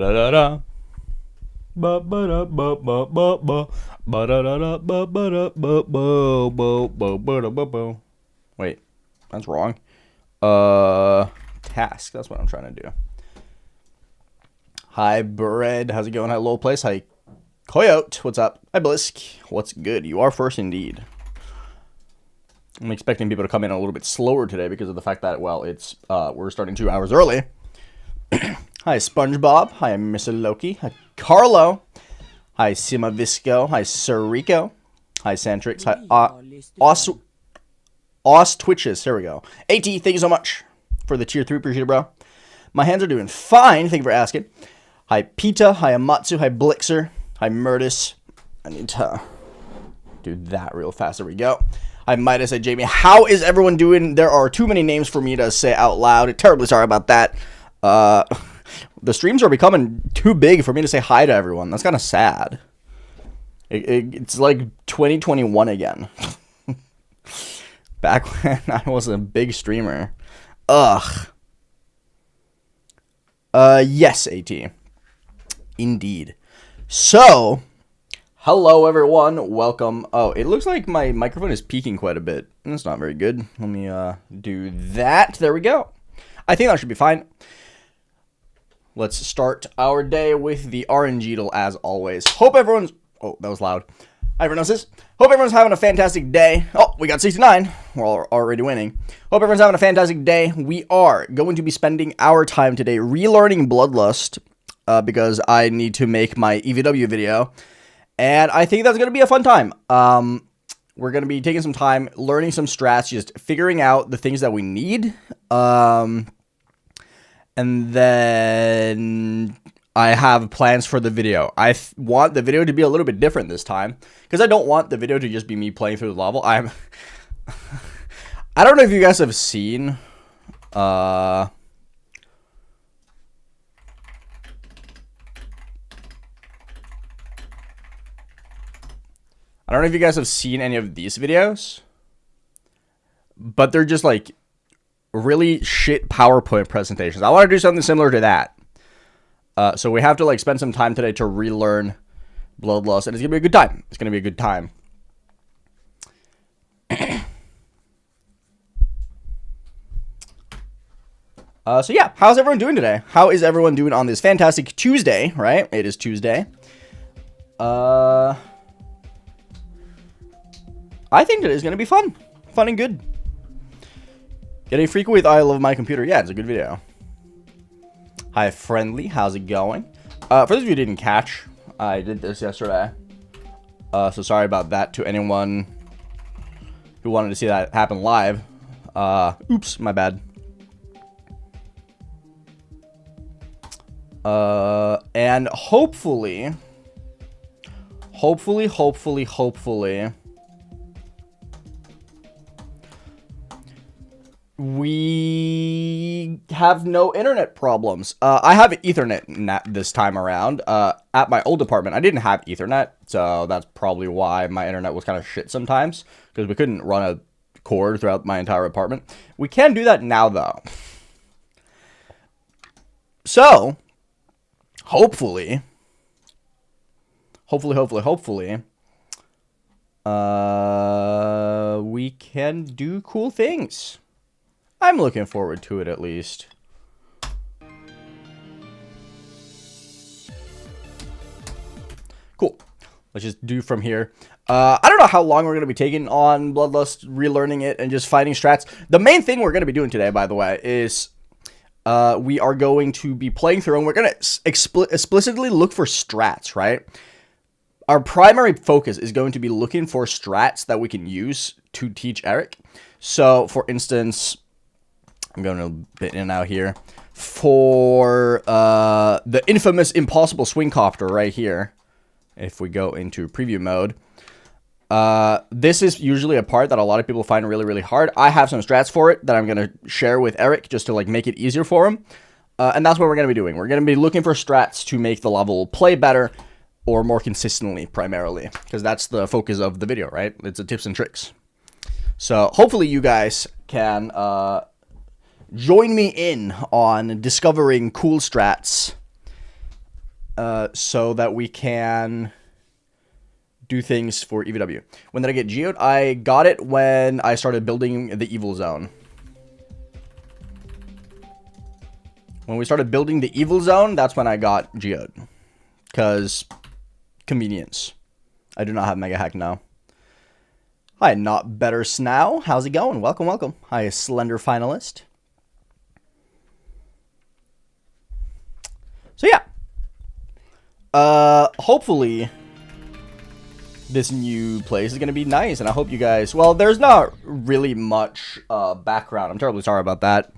Da da da. Ba ba da ba ba ba ba ba da da da ba ba da ba ba ba ba ba da ba ba. Wait, that's wrong. Task. That's what I'm trying to do. Hi, Bread. How's it going? Hi, Low Place. Hi, Coyote. What's up? Hi, Blisk. What's good? You are first indeed. I'm expecting people to come in a little bit slower today because of the fact that, well, it's we're starting 2 hours early. Hi, SpongeBob. Hi, Mr. Loki. Hi, Carlo. Hi, Sima Visco. Hi, Sir Rico. Hi, Santrix. Hi, Os Twitches. Here we go. AT, thank you so much for the tier 3. Appreciate it, bro. My hands are doing fine. Thank you for asking. Hi, Pita. Hi, Amatsu. Hi, Blixer. Hi, Murtis. I need to do that real fast. There we go. Hi, Midas. Hi, Jamie. How is everyone doing? There are too many names for me to say out loud. Terribly sorry about that. The streams are becoming too big for me to say hi to everyone. That's kind of sad. It's like 2021 again. Back when I was a big streamer. Ugh. Yes, AT. Indeed. So, hello everyone. Welcome. Oh, it looks like my microphone is peaking quite a bit. That's not very good. Let me do that. There we go. I think that should be fine. Let's start our day with the RNGeedle as always. Hope everyone's... Oh, that was loud. Hi, everyone else. Hope everyone's having a fantastic day. Oh, we got 69. We're already winning. Hope everyone's having a fantastic day. We are going to be spending our time today relearning Bloodlust because I need to make my EVW video. And I think that's going to be a fun time. We're going to be taking some time, learning some strats, just figuring out the things that we need. And then I have plans for the video. I want the video to be a little bit different this time because I don't want the video to just be me playing through the level. I don't know if you guys have seen I don't know if you guys have seen any of these videos, but they're just like really shit PowerPoint presentations. I want to do something similar to that. So we have to like spend some time today to relearn Bloodlust, and it's gonna be a good time. It's gonna be a good time. So yeah, how's everyone doing today? How is everyone doing on this fantastic Tuesday? Right, it is Tuesday. I think today's gonna be fun and good. Getting freaky with I love my computer. Yeah, it's a good video. Hi, Friendly. How's it going? For those of you who didn't catch, I did this yesterday. So sorry about that to anyone who wanted to see that happen live. Oops, my bad. And hopefully, we have no internet problems. I have Ethernet this time around. At my old apartment, I didn't have Ethernet, so that's probably why my internet was kind of shit sometimes, because we couldn't run a cord throughout my entire apartment. We can do that now, though. So, hopefully, we can do cool things. I'm looking forward to it, at least. Cool. Let's just do from here. I don't know how long we're going to be taking on Bloodlust, relearning it, and just fighting strats. The main thing we're going to be doing today, by the way, is we are going to be playing through, and we're going to explicitly look for strats, right? Our primary focus is going to be looking for strats that we can use to teach Eric. So, for instance... I'm going a bit in and out here. For the infamous impossible swing copter right here. If we go into preview mode. This is usually a part that a lot of people find really, really hard. I have some strats for it that I'm going to share with Eric just to like make it easier for him. And that's what we're going to be doing. We're going to be looking for strats to make the level play better or more consistently primarily. Because that's the focus of the video, right? It's a tips and tricks. So hopefully you guys can... join me in on discovering cool strats so that we can do things for EVW. When did I get geode? I got it when I started building the evil zone. When we started building the evil zone, that's when I got geode. Because convenience. I do not have mega hack now. Hi, not better Snow. How's it going? Welcome, welcome. Hi, Slender Finalist. So yeah. Hopefully this new place is going to be nice, and I hope you guys... Well, there's not really much background. I'm terribly sorry about that.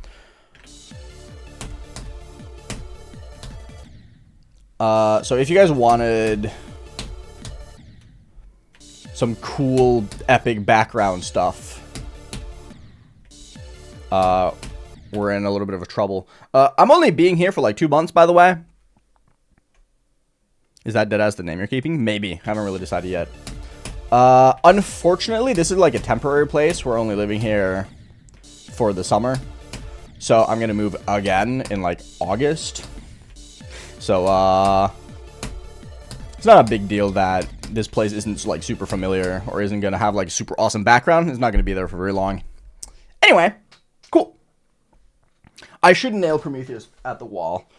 So if you guys wanted some cool, epic background stuff, we're in a little bit of a trouble. I'm only being here for like 2 months, by the way. Is that deadass the name you're keeping? Maybe. I haven't really decided yet. Unfortunately, this is like a temporary place. We're only living here for the summer. So I'm going to move again in like August. So, it's not a big deal that this place isn't like super familiar or isn't going to have like super awesome background. It's not going to be there for very long. Anyway, cool. I should nail Prometheus at the wall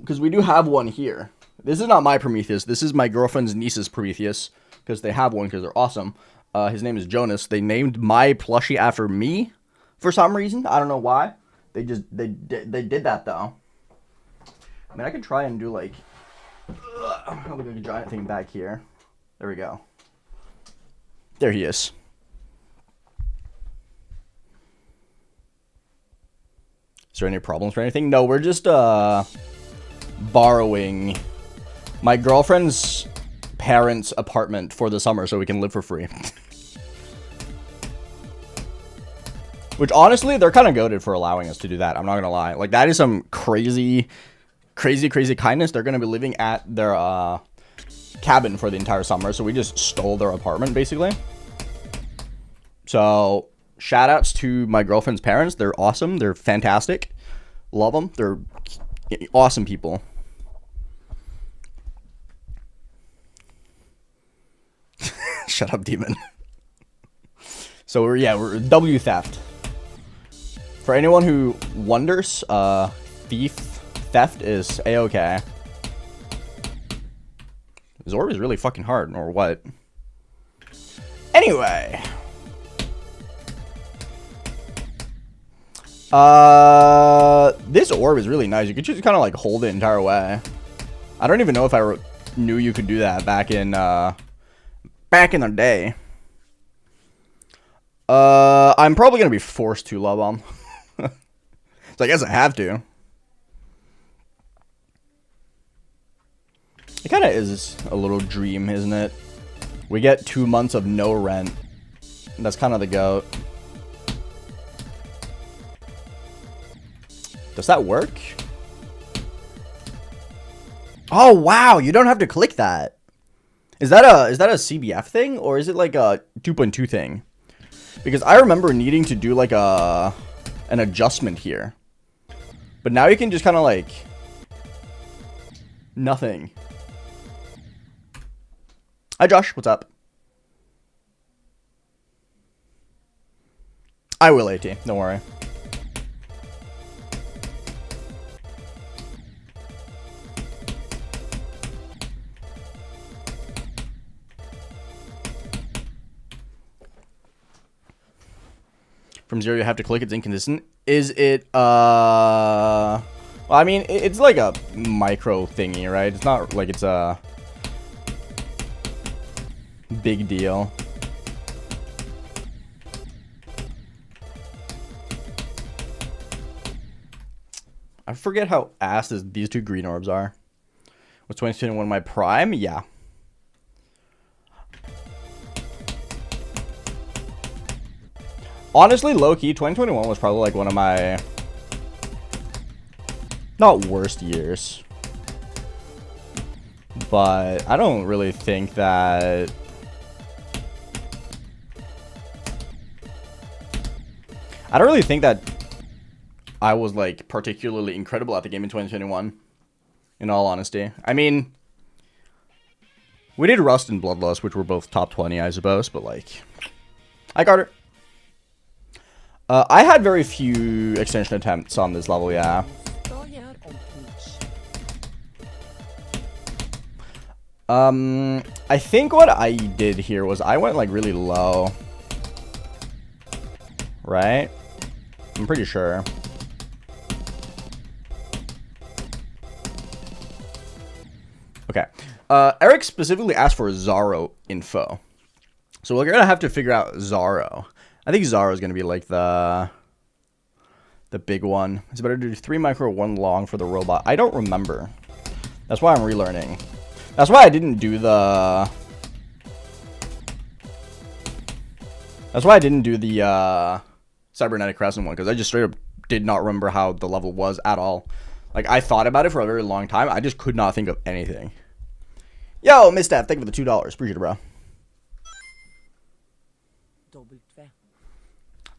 because we do have one here. This is not my Prometheus. This is my girlfriend's niece's Prometheus because they have one because they're awesome. His name is Jonas. They named my plushie after me for some reason. I don't know why. They did that though. I mean, I could try and do like a giant thing back here. There we go. There he is. Is there any problems or anything? No, we're just borrowing my girlfriend's parents' apartment for the summer so we can live for free. Which honestly, they're kind of goated for allowing us to do that. I'm not gonna lie. Like, that is some crazy kindness. They're gonna be living at their cabin for the entire summer, so we just stole their apartment basically. So shout outs to my girlfriend's parents. They're awesome. They're fantastic. Love them. They're awesome people. Shut up, demon. So we're W theft. For anyone who wonders, theft is A-okay. Zorb is really fucking hard, or what? Anyway. This orb is really nice. You could just kind of like hold the entire way. I don't even know if I knew you could do that back in the day. I'm probably gonna be forced to love bomb. So I guess I have to. It kind of is a little dream, isn't it? We get 2 months of no rent. That's kind of the goat. Does that work? Oh wow, you don't have to click that. Is that a CBF thing, or is it like a 2.2 thing? Because I remember needing to do like an adjustment here. But now you can just kind of like nothing. Hi Josh, what's up? I will AT, don't worry. From zero, you have to click. It's inconsistent. Is it, well, I mean, it's like a micro thingy, right? It's not like it's a big deal. I forget how ass these two green orbs are. Was 2021 my prime? Yeah. Honestly, low-key, 2021 was probably like one of my not worst years. But I don't really think that I was like particularly incredible at the game in 2021. in all honesty. I mean, we did Rust and Bloodlust, which were both top 20, I suppose, but like, hi Carter. I had very few extension attempts on this level, yeah. I think what I did here was I went like really low. Right? I'm pretty sure. Okay. Eric specifically asked for Zaro info. So we're gonna have to figure out Zaro. I think Zaro is gonna be like the big one. It's better to do 3 micro, 1 long for the robot. I don't remember. That's why I'm relearning. That's why I didn't do the... That's why I didn't do the cybernetic crescent one, because I just straight up did not remember how the level was at all. Like, I thought about it for a very long time. I just could not think of anything. Yo, Miss Steph, thank you for the $2. Appreciate it, bro.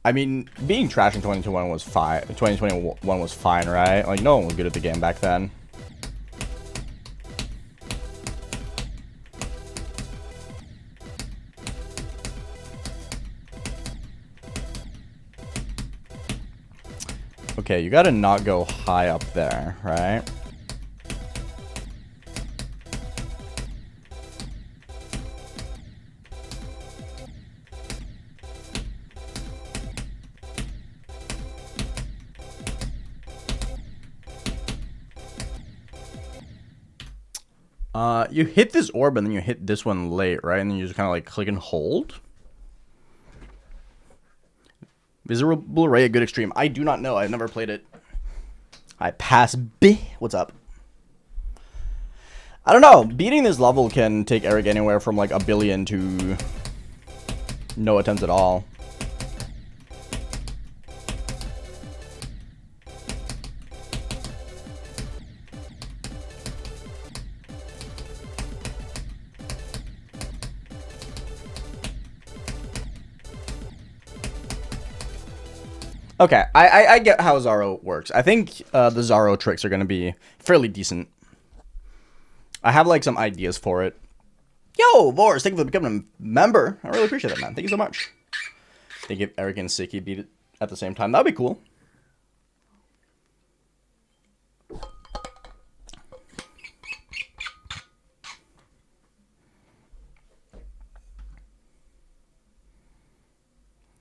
I mean, being trash in 2021 was fine. 2021 was fine, right? Like, no one was good at the game back then. Okay, you gotta not go high up there, right? You hit this orb and then you hit this one late, right? And then you just kind of like click and hold. Visible Ray, a good extreme. I do not know. I've never played it. I pass B. What's up? I don't know. Beating this level can take Eric anywhere from like 1 billion to no attempts at all. Okay, I get how Zaro works. I think the Zaro tricks are going to be fairly decent. I have like some ideas for it. Yo, Boris, thank you for becoming a member. I really appreciate that, man. Thank you so much. Think if Eric and Siki beat it at the same time, that'd be cool.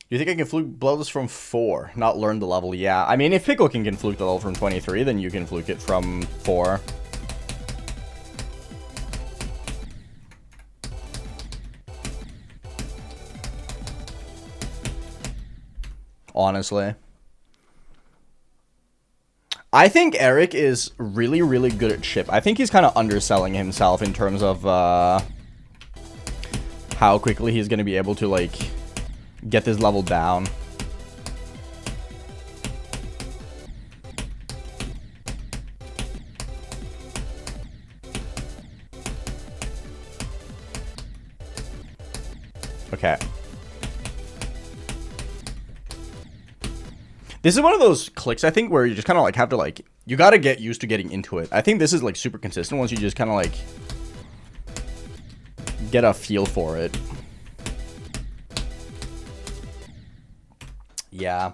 You think I can fluke Bloodlust from 4, not learn the level? Yeah, I mean, if Pickle can fluke the level from 23, then you can fluke it from 4. Honestly. I think Eric is really, really good at chip. I think he's kind of underselling himself in terms of how quickly he's going to be able to, like, get this level down. Okay. This is one of those clicks, I think, where you just kind of like have to like, you got to get used to getting into it. I think this is like super consistent once you just kind of like get a feel for it. Yeah.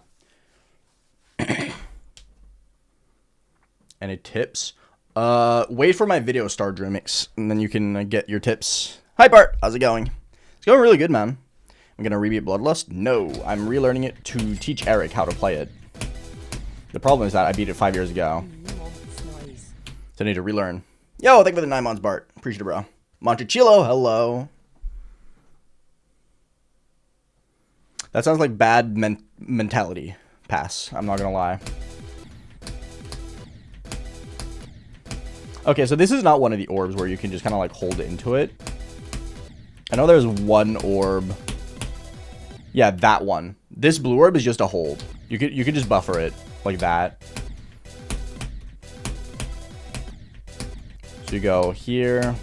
Any tips? Wait for my video star Dreamix, and then you can get your tips. Hi Bart, how's it going? It's going really good, man. I'm gonna rebeat Bloodlust? No, I'm relearning it to teach Eric how to play it. The problem is that I beat it 5 years ago. So I need to relearn. Yo, thank you for the 9 months, Bart. Appreciate it, bro. Monticello, hello. That sounds like bad mentality. Pass. I'm not gonna lie. Okay, so this is not one of the orbs where you can just kind of like hold into it. I know there's one orb. Yeah, that one. This blue orb is just a hold. You could just buffer it like that. So you go here.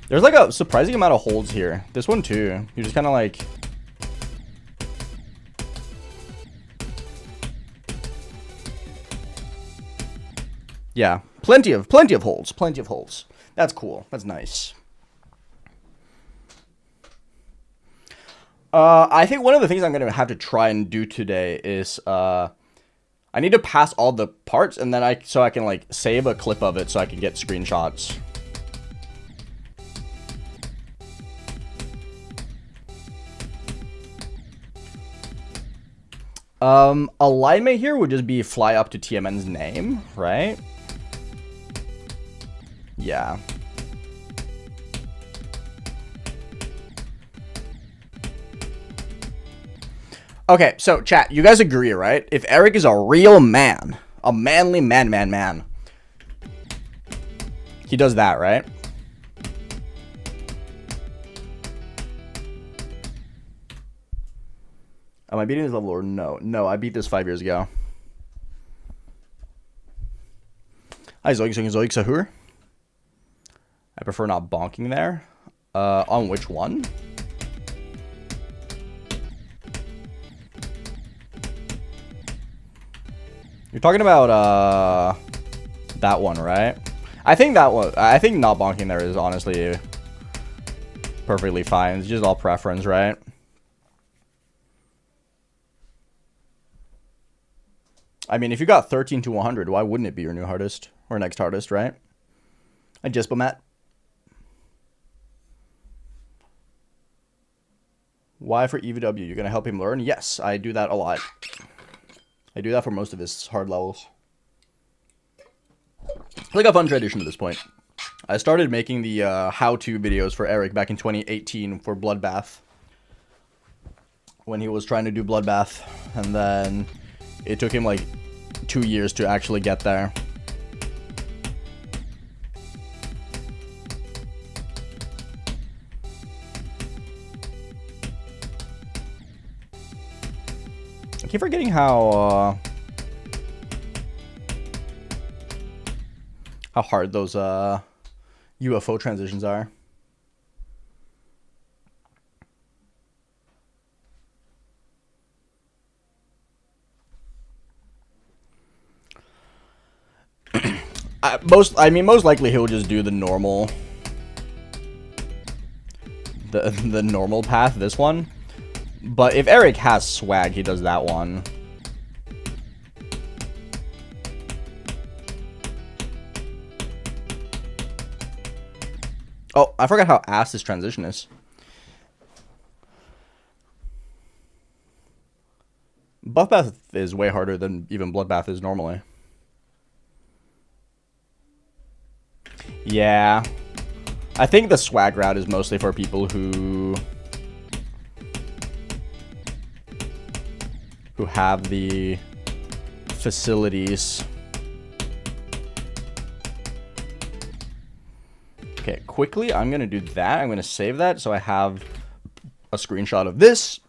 There's like a surprising amount of holds here. This one too. You just kind of like Yeah, plenty of holds, plenty of holds. That's cool. That's nice. I think one of the things I'm gonna have to try and do today is I need to pass all the parts, and then I can like save a clip of it so I can get screenshots. Alignment here would just be fly up to TMN's name, right? Yeah. Okay, so chat, you guys agree, right? If Eric is a real man, a manly man, he does that, right? Am I beating this level or no? No, I beat this 5 years ago. Hi, Zoik Sahur. I prefer not bonking there. On which one? You're talking about that one, right? I think that one. I think not bonking there is honestly perfectly fine. It's just all preference, right? I mean, if you got 13 to 100, why wouldn't it be your new hardest or next hardest, right? I just Matt. Why for EVW? You're gonna help him learn? Yes, I do that a lot. I do that for most of his hard levels. It's like a fun tradition at this point. I started making the how-to videos for Eric back in 2018 for Bloodbath. When he was trying to do Bloodbath. And then it took him like 2 years to actually get there. I keep forgetting how hard those UFO transitions are. Most likely he'll just do the normal, the normal path. This one. But if Eric has swag, he does that one. Oh, I forgot how ass this transition is. Buffbath is way harder than even Bloodbath is normally. Yeah. I think the swag route is mostly for people who have the facilities. Okay, quickly, I'm going to do that. I'm going to save that so I have a screenshot of this.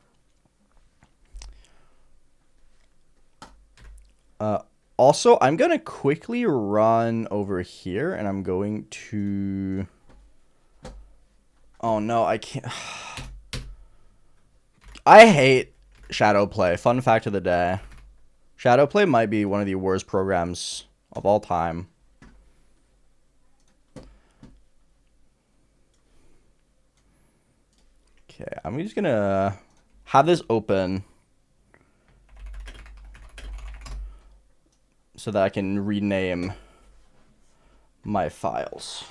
Also, I'm going to quickly run over here, and I'm going to... Oh, no, I can't... I hate Shadowplay. Fun fact of the day. Shadowplay might be one of the worst programs of all time. Okay, I'm just gonna have this open so that I can rename my files.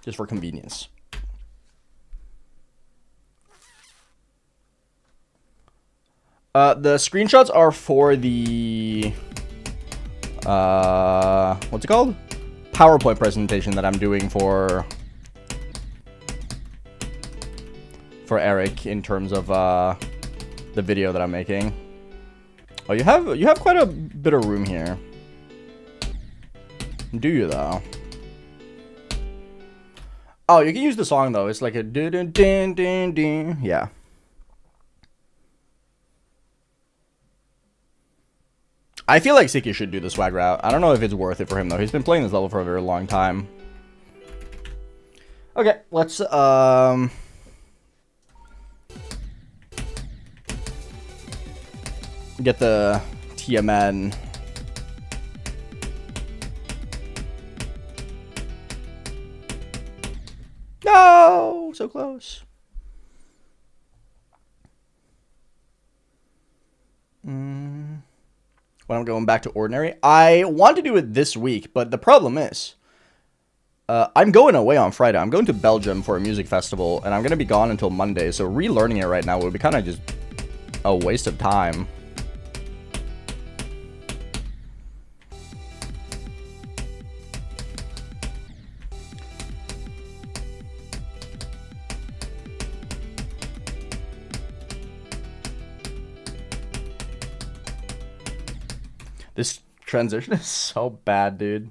Just for convenience. The screenshots are for the, what's it called? PowerPoint presentation that I'm doing for Eric in terms of, the video that I'm making. Oh, you have quite a bit of room here. Do you, though? Oh, you can use the song, though. It's like a dun-dun-dun-dun-dun. Yeah. I feel like Siki should do the swag route. I don't know if it's worth it for him, though. He's been playing this level for a very long time. Okay, let's, get the TMN so close. When I'm going back to ordinary, I want to do it this week, but the problem is, I'm going away on Friday. I'm going to Belgium for a music festival, and I'm going to be gone until Monday, so relearning it right now would be kind of just a waste of time. This transition is so bad, dude.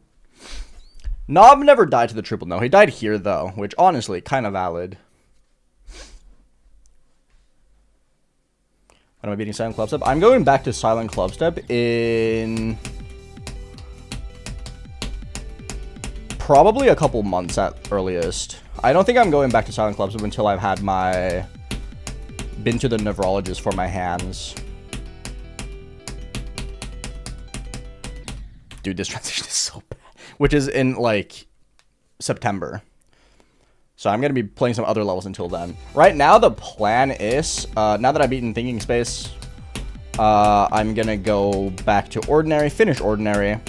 Knob never died to the triple no. He died here, though, which, honestly, kind of valid. When am I beating Silent Clubstep? I'm going back to Silent Clubstep in probably a couple months at earliest. I don't think I'm going back to Silent Clubstep until I've had been to the nevrologist for my hands. Dude, this transition is so bad. Which is in, like, September. So I'm going to be playing some other levels until then. Right now, the plan is, now that I've beaten Thinking Space, I'm going to go back to Ordinary, finish Ordinary.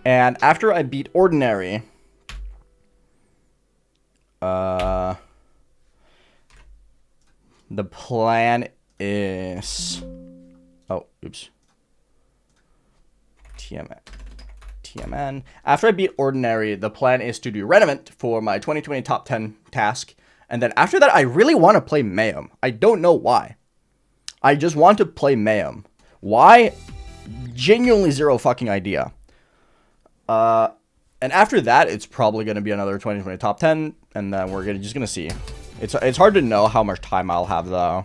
And after I beat Ordinary, the plan is... Oh, oops. TMN. After I beat Ordinary, the plan is to do Renovant for my 2020 top 10 task. And then after that, I really want to play Mayhem. I don't know why. I just want to play Mayhem. Why? Genuinely zero fucking idea. And after that, it's probably going to be another 2020 top 10. And then we're just going to see. It's hard to know how much time I'll have, though.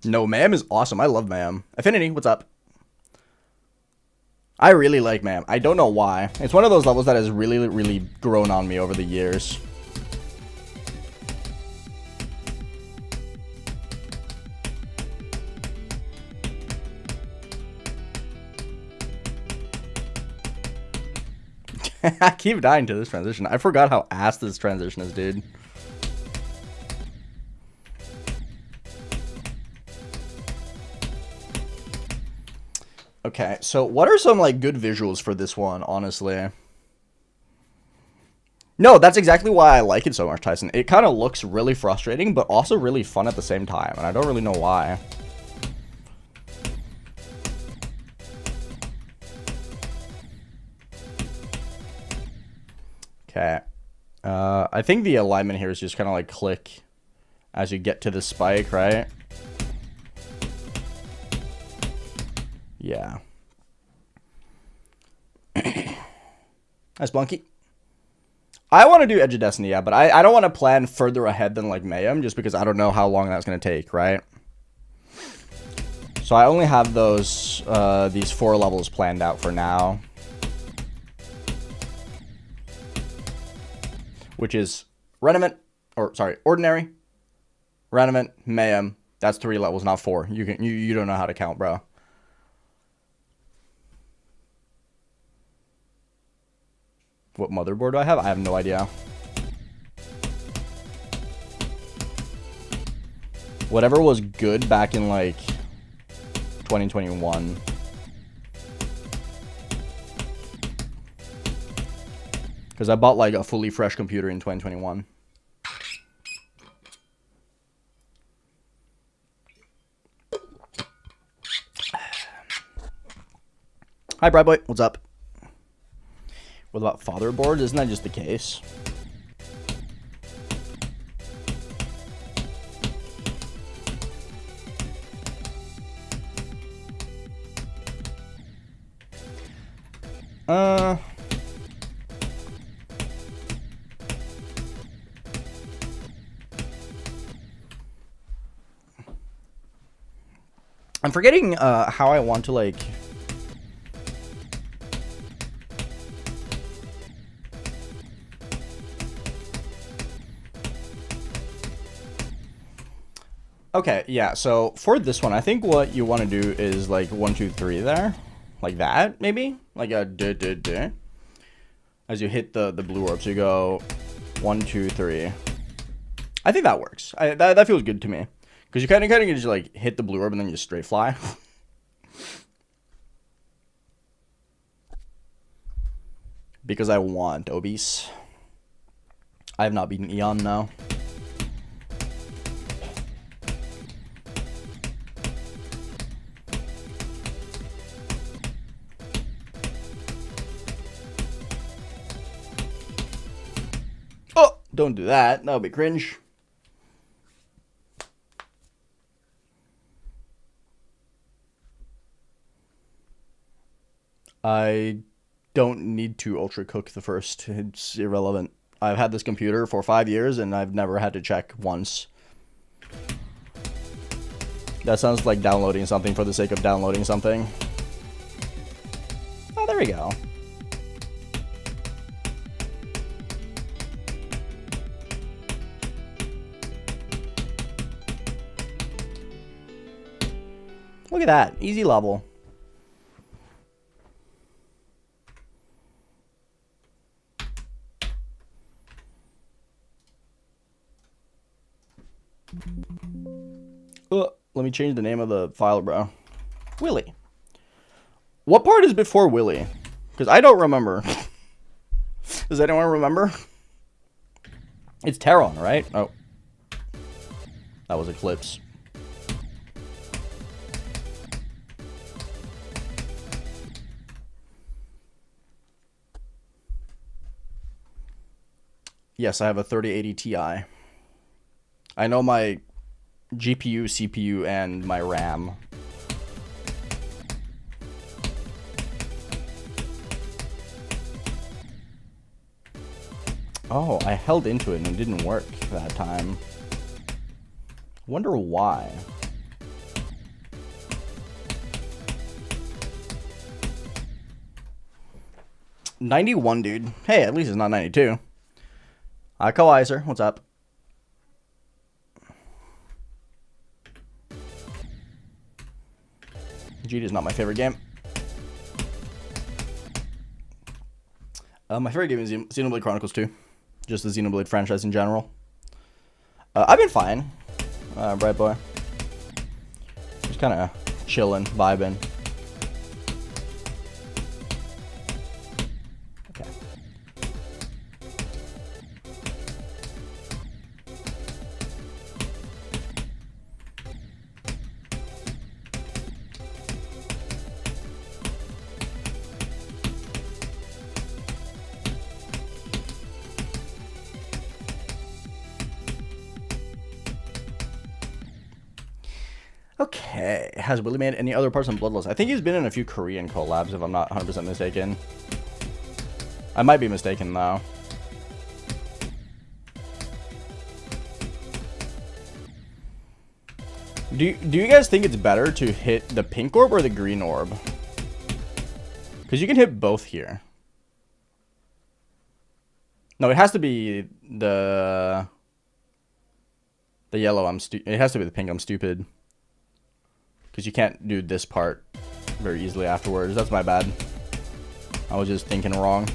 No, Mayhem is awesome. I love Mayhem. Affinity, what's up? I really like Mayhem. I don't know why. It's one of those levels that has really, really grown on me over the years. I keep dying to this transition. I forgot how ass this transition is, dude. Okay, so what are some, like, good visuals for this one, honestly? No, that's exactly why I like it so much, Tyson. It kind of looks really frustrating, but also really fun at the same time, and I don't really know why. Okay. I think the alignment here is just kind of, like, click as you get to the spike, right? Yeah. That's Bunky. I want to do Edge of Destiny, yeah, but I don't want to plan further ahead than, like, Mayhem, just because I don't know how long that's going to take, right? So I only have these 4 levels planned out for now. Which is Ordinary, Renovant, Mayhem. That's 3 levels, not 4. You don't know how to count, bro. What motherboard do I have? I have no idea. Whatever was good back in, like, 2021. Because I bought, like, a fully fresh computer in 2021. Hi, Bright Boy. What's up? What about fatherboard? Isn't that just the case? I'm forgetting how I want to, like... Okay, yeah, so for this one, I think what you want to do is like 1, 2, 3 there. Like that, maybe? Like a duh, duh, duh. As you hit the blue orb, so you go 1, 2, 3. I think that works. That feels good to me. Because you kind of just like hit the blue orb and then you just straight fly. Because I want obese. I have not beaten Eon now. Oh, don't do that. That would be cringe. I don't need to ultra cook the first. It's irrelevant. I've had this computer for 5 years and I've never had to check once. That sounds like downloading something for the sake of downloading something. Oh, there we go. Look at that. Easy level. Let me change the name of the file, bro. Willy. What part is before Willy? Because I don't remember. Does anyone remember? It's Terron, right? Oh. That was Eclipse. Yes, I have a 3080 Ti. I know my GPU, CPU, and my RAM. Oh, I held into it and it didn't work that time. Wonder why. $91, dude. Hey, at least it's not 92. Kaiser, what's up? GD is not my favorite game. My favorite game is Xenoblade Chronicles 2. Just the Xenoblade franchise in general. I've been fine, Bright Boy. Just kind of chilling, vibing. Okay. Okay, has Willy made any other parts on Bloodlust? I think he's been in a few Korean collabs, if I'm not 100% mistaken. I might be mistaken, though. Do you guys think it's better to hit the pink orb or the green orb? Because you can hit both here. No, it has to be the yellow. It has to be the pink. I'm stupid. Because you can't do this part very easily afterwards. That's my bad. I was just thinking wrong.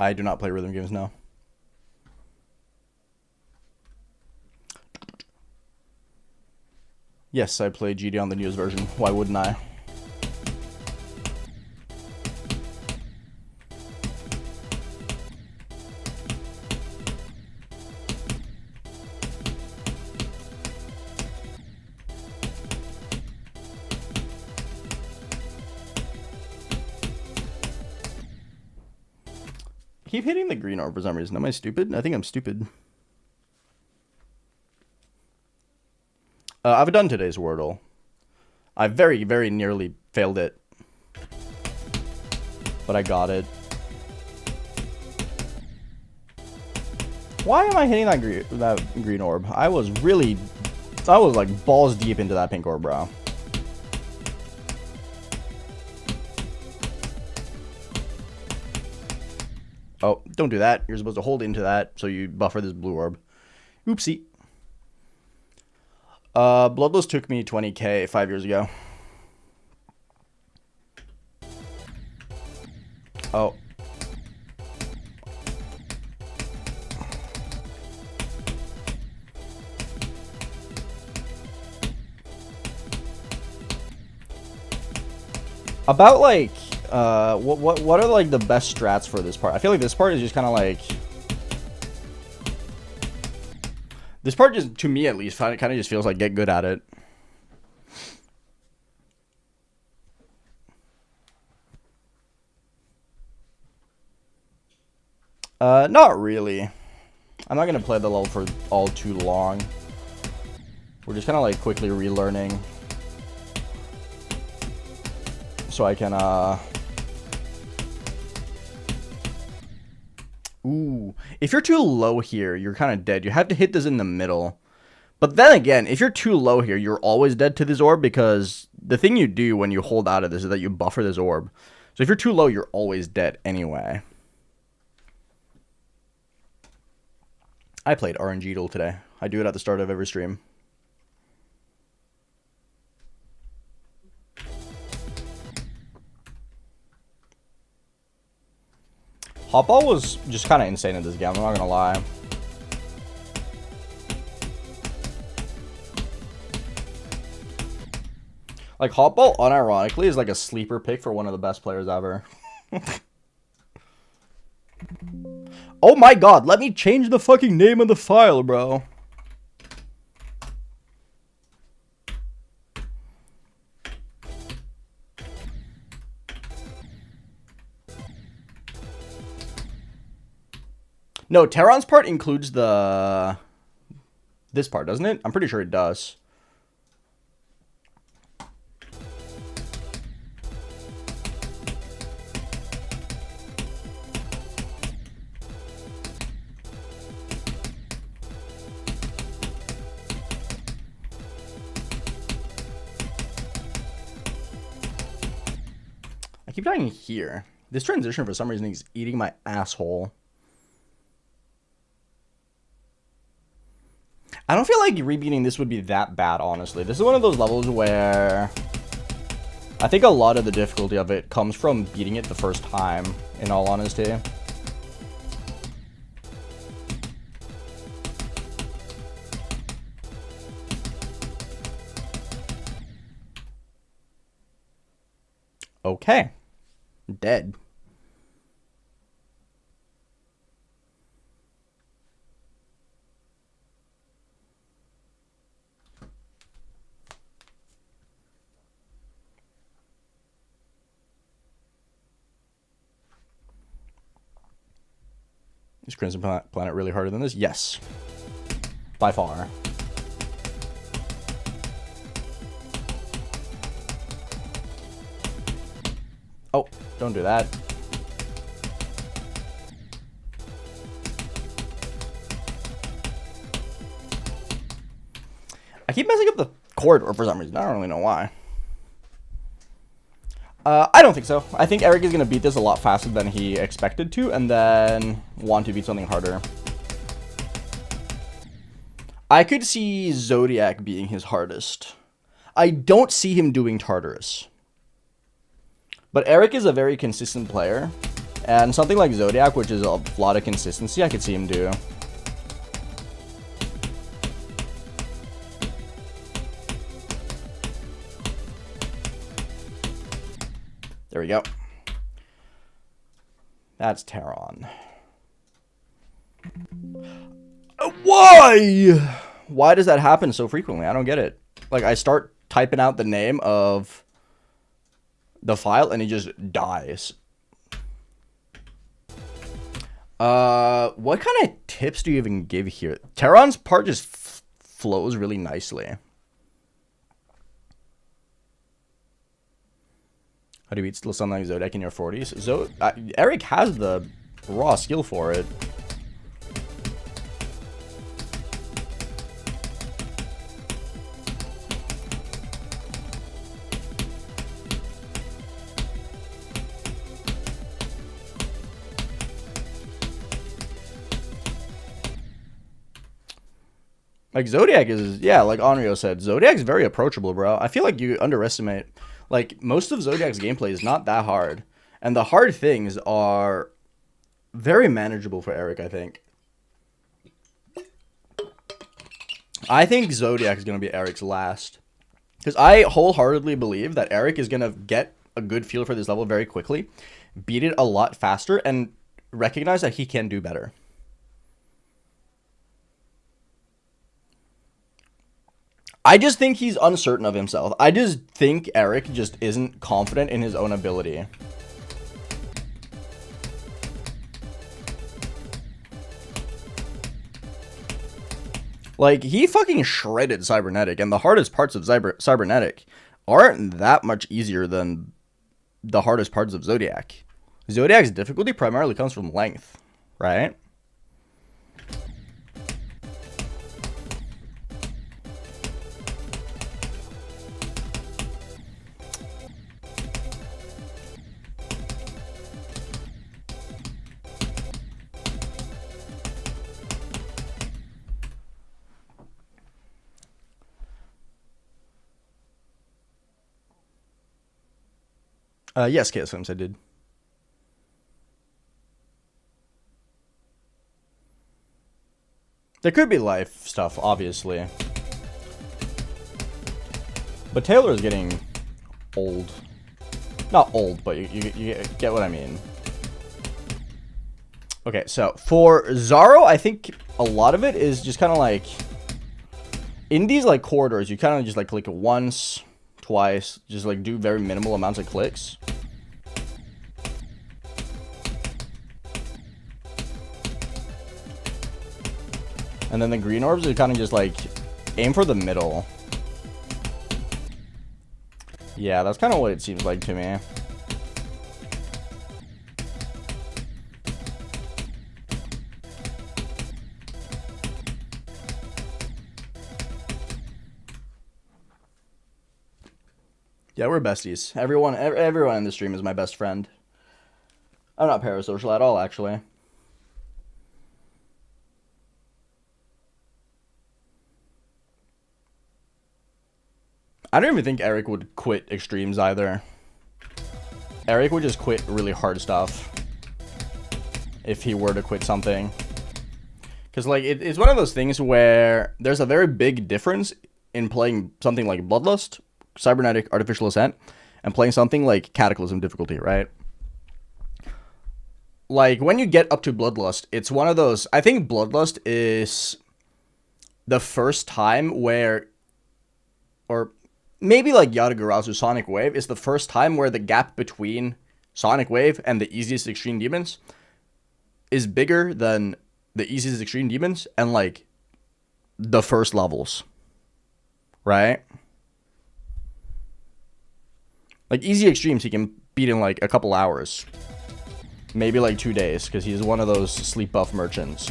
I do not play rhythm games now. Yes, I play GD on the newest version. Why wouldn't I? Keep hitting the green orb for some reason. Am I stupid? I think I'm stupid. I've done today's Wordle. I very, very nearly failed it. But I got it. Why am I hitting that green orb? I was like balls deep into that pink orb, bro. Oh, don't do that. You're supposed to hold into that so you buffer this blue orb. Oopsie. Bloodlust took me 20k 5 years ago. Oh. About like what are like the best strats for this part? I feel like this part is just kind of like this part just, to me at least, kind of just feels like get good at it. Not really. I'm not gonna play the level for all too long. We're just kind of like quickly relearning. So I can, Ooh. If you're too low here, you're kind of dead. You have to hit this in the middle. But then again, if you're too low here, you're always dead to this orb because the thing you do when you hold out of this is that you buffer this orb. So if you're too low, you're always dead anyway. I played RNG Duel today. I do it at the start of every stream. Hotball was just kind of insane in this game, I'm not gonna lie. Like, Hotball, unironically, is like a sleeper pick for one of the best players ever. Oh my god, let me change the fucking name of the file, bro. No, Terran's part includes the... this part, doesn't it? I'm pretty sure it does. I keep dying here. This transition, for some reason, is eating my asshole. I don't feel like rebeating this would be that bad, honestly. This is one of those levels where I think a lot of the difficulty of it comes from beating it the first time, in all honesty. Okay. Dead. Is Crimson Planet really harder than this? Yes. By far. Oh, don't do that. I keep messing up the corridor for some reason. I don't really know why. I don't think so. I think Eric is going to beat this a lot faster than he expected to, and then want to beat something harder. I could see Zodiac being his hardest. I don't see him doing Tartarus. But Eric is a very consistent player, and something like Zodiac, which is a lot of consistency, I could see him do. There we go. That's Terran. Why? Why does that happen so frequently? I don't get it. Like, I start typing out the name of the file and it just dies. What kind of tips do you even give here? Terran's part just flows really nicely. How do you beat still something like Zodiac in your 40s? Eric has the raw skill for it. Like, Zodiac is, yeah, like Onryo said, Zodiac's very approachable, bro. I feel like you underestimate, like, most of Zodiac's gameplay is not that hard. And the hard things are very manageable for Eric, I think. I think Zodiac is going to be Eric's last. Because I wholeheartedly believe that Eric is going to get a good feel for this level very quickly, beat it a lot faster, and recognize that he can do better. I just think he's uncertain of himself. I just think Eric just isn't confident in his own ability. Like, he fucking shredded Cybernetic, and the hardest parts of Cybernetic aren't that much easier than the hardest parts of Zodiac. Zodiac's difficulty primarily comes from length, right? Yes, KSFMs, I did. There could be life stuff, obviously. But Taylor is getting old. Not old, but you get what I mean. Okay, so for Zaro, I think a lot of it is just kind of like... In these, like, corridors, you kind of just, like, click it once, twice. Just, like, do very minimal amounts of clicks. And then the green orbs are kind of just, like, aim for the middle. Yeah, that's kind of what it seems like to me. Yeah, we're besties. Everyone in the stream is my best friend. I'm not parasocial at all, actually. I don't even think Eric would quit extremes either. Eric would just quit really hard stuff if he were to quit something. Because, like, it's one of those things where there's a very big difference in playing something like Bloodlust, Cybernetic, Artificial Ascent, and playing something like Cataclysm difficulty, right? Like, when you get up to Bloodlust, it's one of those... I think Bloodlust is the first time where... Or maybe like Yatagarasu Sonic Wave is the first time where the gap between Sonic Wave and the easiest extreme demons is bigger than the easiest extreme demons and, like, the first levels. Right? Like, easy extremes he can beat in, like, a couple hours. Maybe, like, 2 days, because he's one of those sleep buff merchants.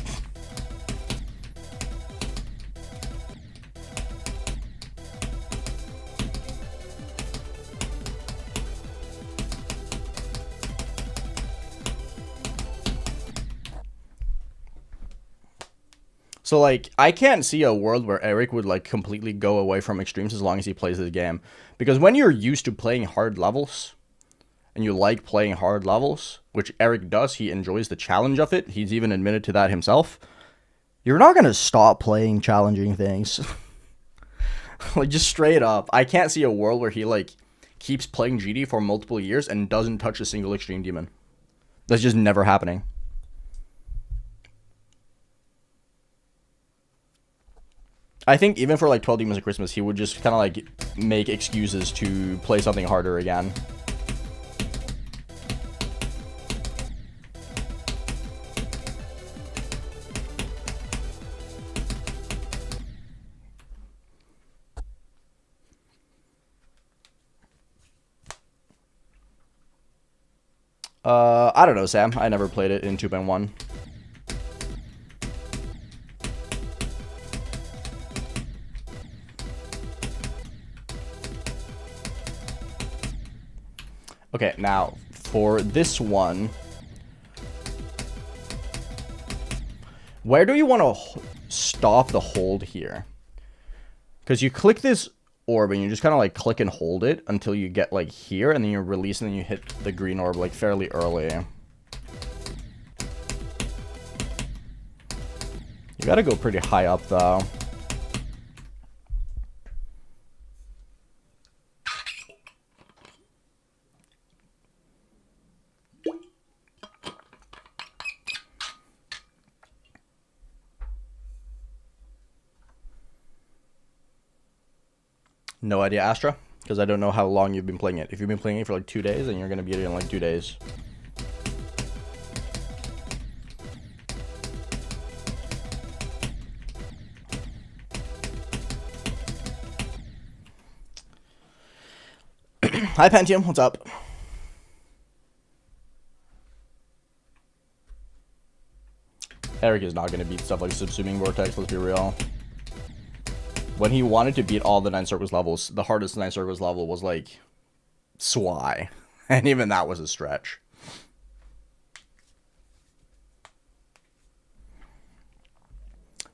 So, like, I can't see a world where Eric would, like, completely go away from extremes as long as he plays this game. Because when you're used to playing hard levels, and you like playing hard levels, which Eric does, he enjoys the challenge of it, he's even admitted to that himself, you're not going to stop playing challenging things. Like, just straight up. I can't see a world where he, like, keeps playing GD for multiple years and doesn't touch a single extreme demon. That's just never happening. I think even for, like, 12 Demons of Christmas, he would just kind of, like, make excuses to play something harder again. I don't know, Sam. I never played it in 2.1. Okay, now, for this one, where do you want to... stop the hold here. Because you click this orb and you just kind of like click and hold it until you get like here, and then you release and then you hit the green orb like fairly early. You gotta go pretty high up though. No idea, Astra, because I don't know how long you've been playing it. If you've been playing it for like 2 days, then you're gonna beat it in like 2 days. Hi, Pentium, what's up? Eric is not going to beat stuff like Subsuming Vortex, let's be real. When he wanted to beat all the 9 Circus levels, the hardest 9 Circus level was like Swy. And even that was a stretch.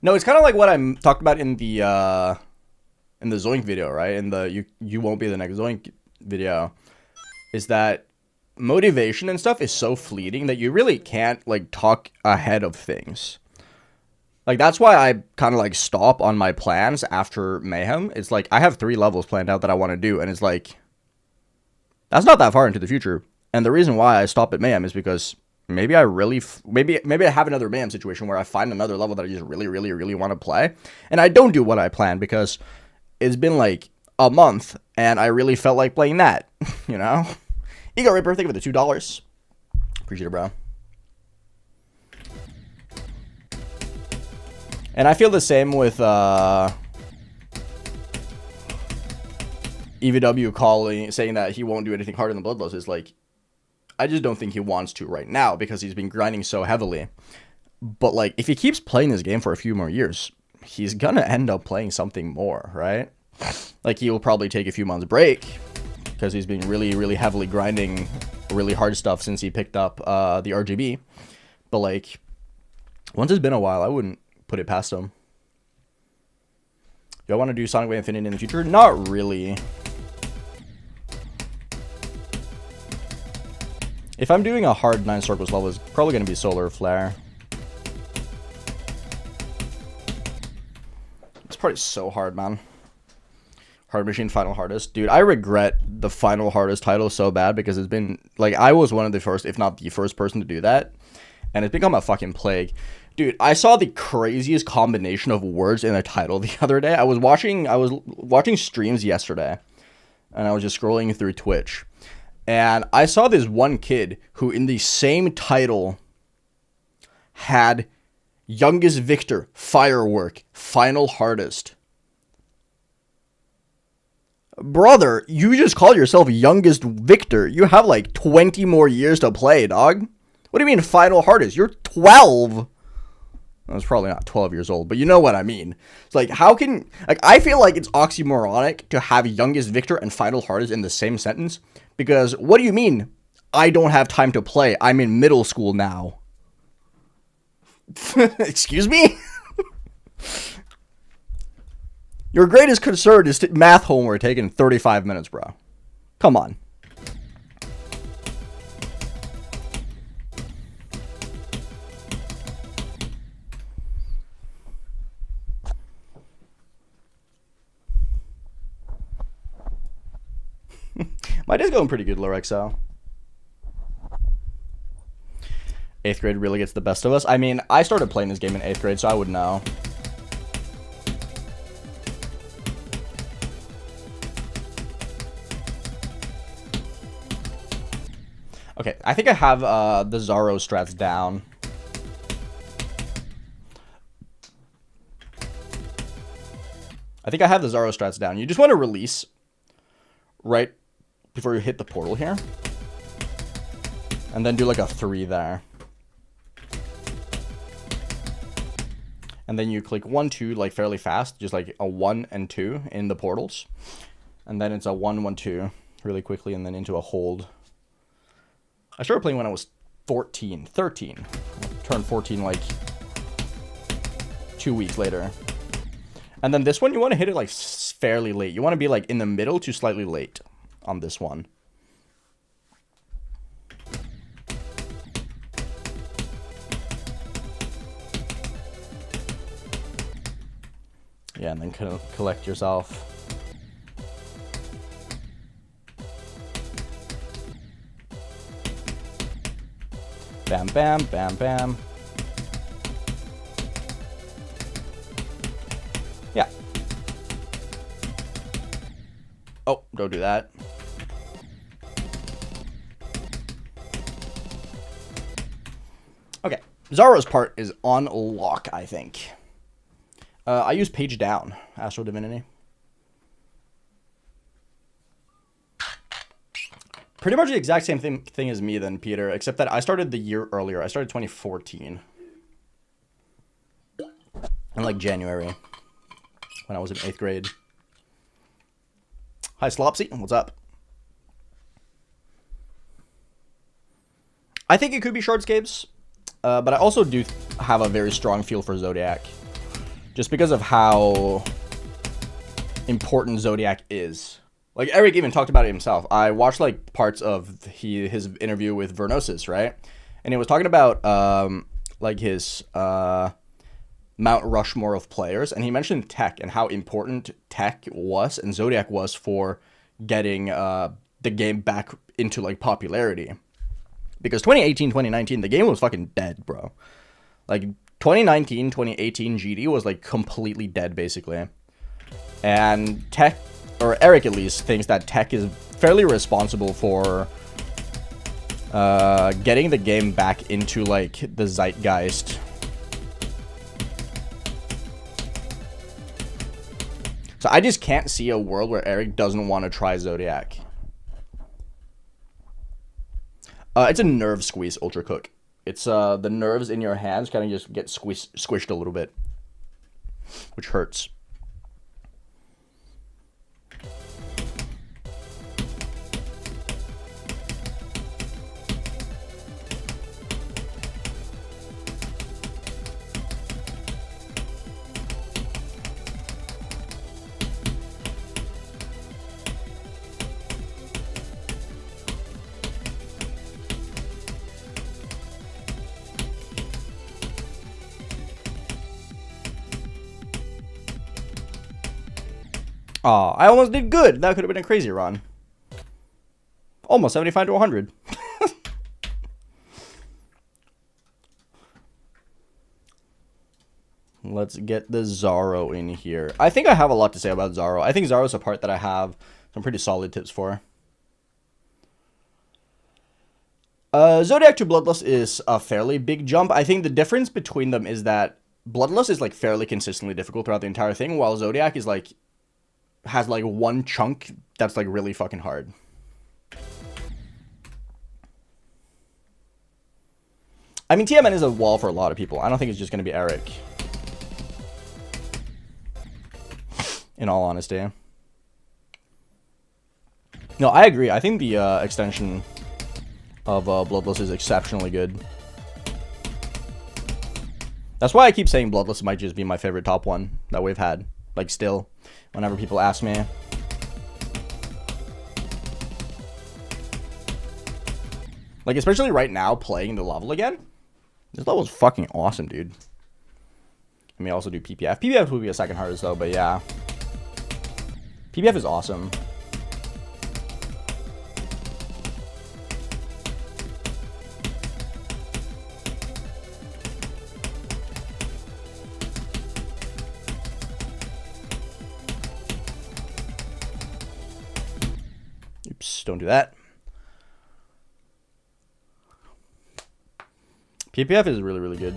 No, it's kind of like what I talked about in the Zoink video, right? In the you won't be the next Zoink video, is that motivation and stuff is so fleeting that you really can't like talk ahead of things. Like that's why I kind of like stop on my plans after Mayhem. It's like I have 3 levels planned out that I want to do, and it's like that's not that far into the future. And the reason why I stop at Mayhem is because maybe I really maybe I have another Mayhem situation where I find another level that I just really want to play, and I don't do what I planned because it's been like a month and I really felt like playing that, you know? Ego Ripper, thank you for the $2. Appreciate it, bro. And I feel the same with EVW saying that he won't do anything harder than Bloodlust. Is like, I just don't think he wants to right now because he's been grinding so heavily. But like, if he keeps playing this game for a few more years, he's gonna end up playing something more, right? Like, he'll probably take a few months break because he's been really heavily grinding really hard stuff since he picked up the RGB. But like, once it's been a while, I wouldn't put it past him. Do I want to do Sonic Wave Infinite in the future? Not really. If I'm doing a hard 9 Circles level, it's probably going to be Solar Flare. It's probably so hard, man. Hard Machine Final Hardest. Dude, I regret the Final Hardest title so bad because it's been, like, I was one of the first, if not the first person to do that. And it's become a fucking plague. Dude, I saw the craziest combination of words in a title the other day. I was watching streams yesterday. And I was just scrolling through Twitch. And I saw this one kid who in the same title had Youngest Victor, Firework, Final Hardest. Brother, you just call yourself Youngest Victor. You have like 20 more years to play, dog. What do you mean Final Hardest? You're 12. I was probably not 12 years old, but you know what I mean. It's like, how can... Like, I feel like it's oxymoronic to have Youngest Victor and Final Hardest in the same sentence. Because, what do you mean, I don't have time to play? I'm in middle school now. Excuse me? Your greatest concern is math homework taking 35 minutes, bro. Come on. My day's going pretty good, Lorexo. 8th grade really gets the best of us. I mean, I started playing this game in 8th grade, so I would know. Okay, I think I have the Zaro strats down. You just want to release right before you hit the portal here. And then do like a 3 there. And then you click 1, 2 like fairly fast. Just like a 1 and 2 in the portals. And then it's a 1, 1, 2 really quickly and then into a hold. I started playing when I was 13. I turned 14 like 2 weeks later. And then this one, you want to hit it like fairly late. You want to be like in the middle to slightly late on this one. Yeah, and then kind of collect yourself. Bam, bam, bam, bam. Yeah. Oh, don't do that. Okay. Zaro's part is on lock, I think. I use page down, Astral Divinity. Pretty much the exact same thing as me then, Peter, except that I started the year earlier. I started 2014. In like January, when I was in 8th grade. Hi, Slopsy. What's up? I think it could be Shardscapes, but I also do have a very strong feel for Zodiac. Just because of how important Zodiac is. Like, Eric even talked about it himself. I watched, like, parts of his interview with Vernosis, right? And he was talking about, like, his Mount Rushmore of players. And he mentioned tech and how important tech was and Zodiac was for getting the game back into, like, popularity. Because 2018, 2019, the game was fucking dead, bro. Like, 2019, 2018 GD was, like, completely dead, basically. And tech, or Eric at least, thinks that tech is fairly responsible for getting the game back into, like, the zeitgeist. So I just can't see a world where Eric doesn't want to try Zodiac. It's a nerve squeeze Ultra Cook. It's the nerves in your hands kind of just get squished a little bit, which hurts. Aw, I almost did good. That could have been a crazy run. Almost 75 to 100. Let's get the Zaro in here. I think I have a lot to say about Zaro. I think Zaro's a part that I have some pretty solid tips for. Zodiac to Bloodlust is a fairly big jump. I think the difference between them is that Bloodlust is, like, fairly consistently difficult throughout the entire thing, while Zodiac is, like, has, like, one chunk that's, like, really fucking hard. I mean, TMN is a wall for a lot of people. I don't think it's just going to be Eric. In all honesty. No, I agree. I think the extension of Bloodlust is exceptionally good. That's why I keep saying Bloodlust might just be my favorite top one that we've had. Like, still. Whenever people ask me. Like, especially right now, playing the level again. This level is fucking awesome, dude. I may also do PPF. PPF would be a second hardest, though, but yeah. PPF is awesome. Oops, don't do that. PPF is really, really good.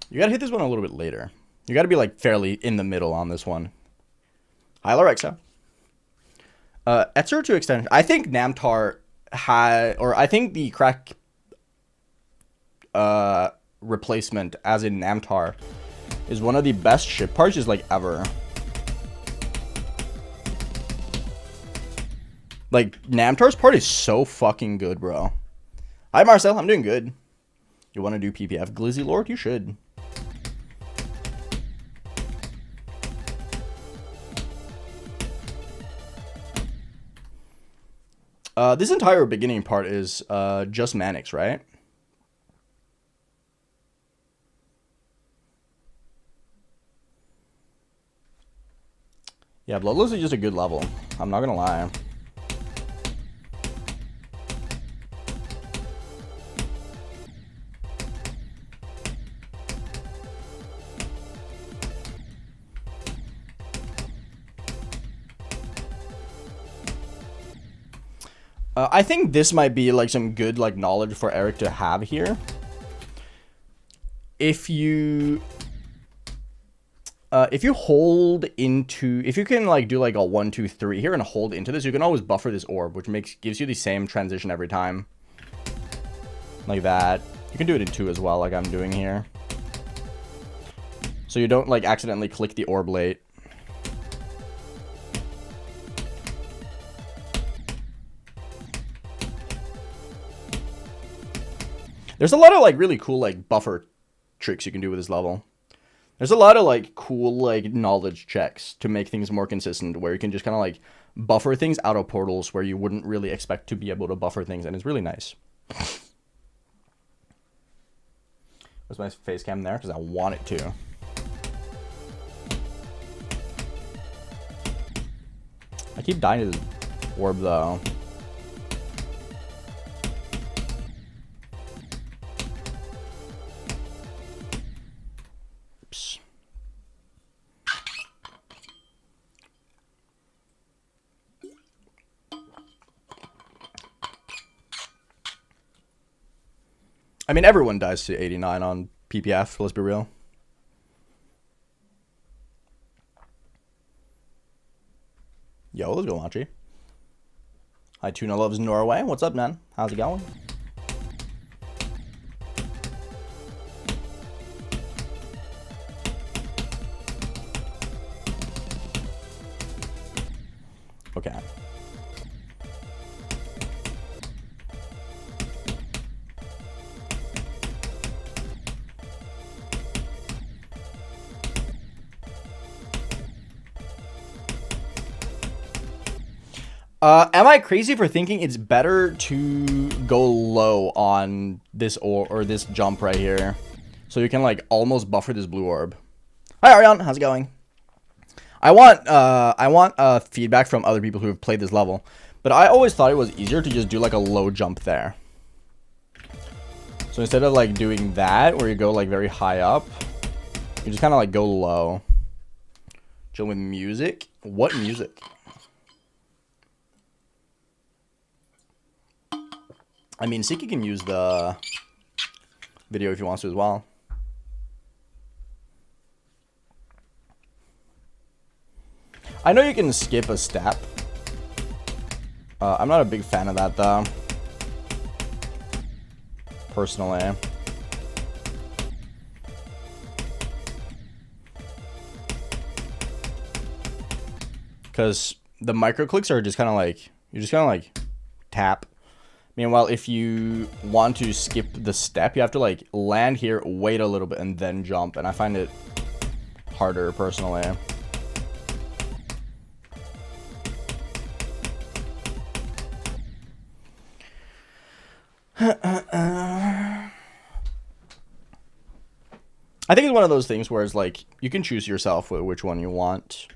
You gotta hit this one a little bit later. You gotta be, like, fairly in the middle on this one. Hi, Larexa. Etzer to extension. I think Namtar had, or I think the crack replacement, as in Namtar, is one of the best ship parts just like ever. Like, Namtar's part is so fucking good, bro. Hi, Marcel. I'm doing good. You want to do PPF Glizzy Lord? You should. This entire beginning part is just Manix, right? Yeah, Bloodlust is just a good level. I'm not gonna lie. I think this might be like some good like knowledge for Eric to have here. If you hold into, if you can like do like a 1, 2, 3 here and hold into this, you can always buffer this orb, which gives you the same transition every time. Like that. You can do it in 2 as well, like I'm doing here. So you don't like accidentally click the orb late. There's a lot of like really cool like buffer tricks you can do with this level. There's a lot of like cool like knowledge checks to make things more consistent, where you can just kind of like buffer things out of portals where you wouldn't really expect to be able to buffer things, and it's really nice. Where's my face cam there? Because I want it to. I keep dying to this orb though. I mean, everyone dies to 89 on PPF, let's be real. Yo, let's go, Machi. Hi, Tuna Loves Norway. What's up, man? How's it going? Okay. Am I crazy for thinking it's better to go low on this or this jump right here, so you can like almost buffer this blue orb? Hi Arion, how's it going? I want feedback from other people who have played this level, but I always thought it was easier to just do like a low jump there. So instead of like doing that, where you go like very high up, you just kind of like go low. Chill with music. What music? I mean, Siki can use the video if he wants to as well. I know you can skip a step. I'm not a big fan of that, though. Personally. Because the micro clicks are just kind of like, you just kind of like tap. Meanwhile, if you want to skip the step, you have to like land here, wait a little bit, and then jump. And I find it harder personally. I think it's one of those things where it's like you can choose yourself which one you want.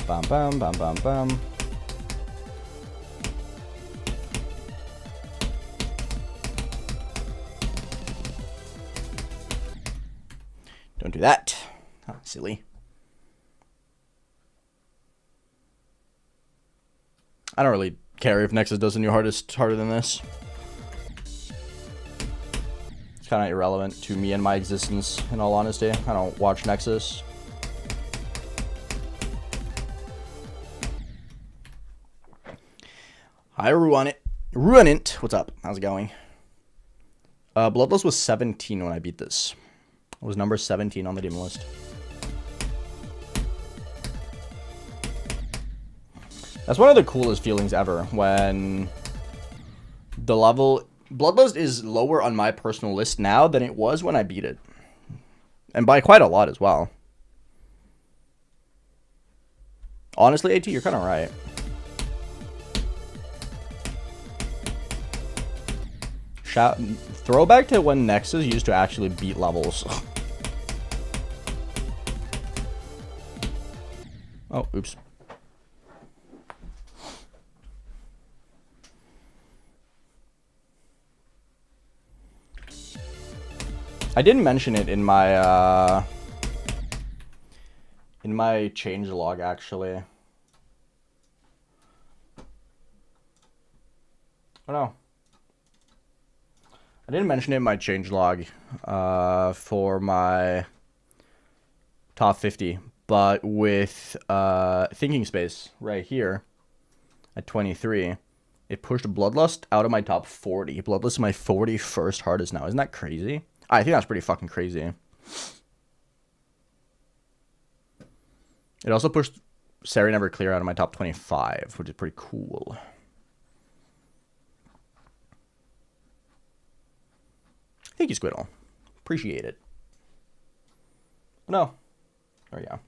Bam, bam, bam, bam, bam. Don't do that. Oh, silly. I don't really care if Nexus does a new hardest harder than this. It's kind of irrelevant to me and my existence, in all honesty. I don't watch Nexus. Hi, Ruinit. What's up? How's it going? Bloodlust was 17 when I beat this. It was number 17 on the demon list. That's one of the coolest feelings ever, when the level... Bloodlust is lower on my personal list now than it was when I beat it. And by quite a lot as well. Honestly, AT, you're kind of right. Throwback to when Nexus used to actually beat levels. Oh, oops. I didn't mention it in my change log, actually. Oh no. I didn't mention it in my change log for my top 50, but with Thinking Space right here at 23, it pushed Bloodlust out of my top 40. Bloodlust is my 41st hardest now. Isn't that crazy? I think that's pretty fucking crazy. It also pushed Sari Never Clear out of my top 25, which is pretty cool. Thank you, Squiddle. Appreciate it. No. There we go.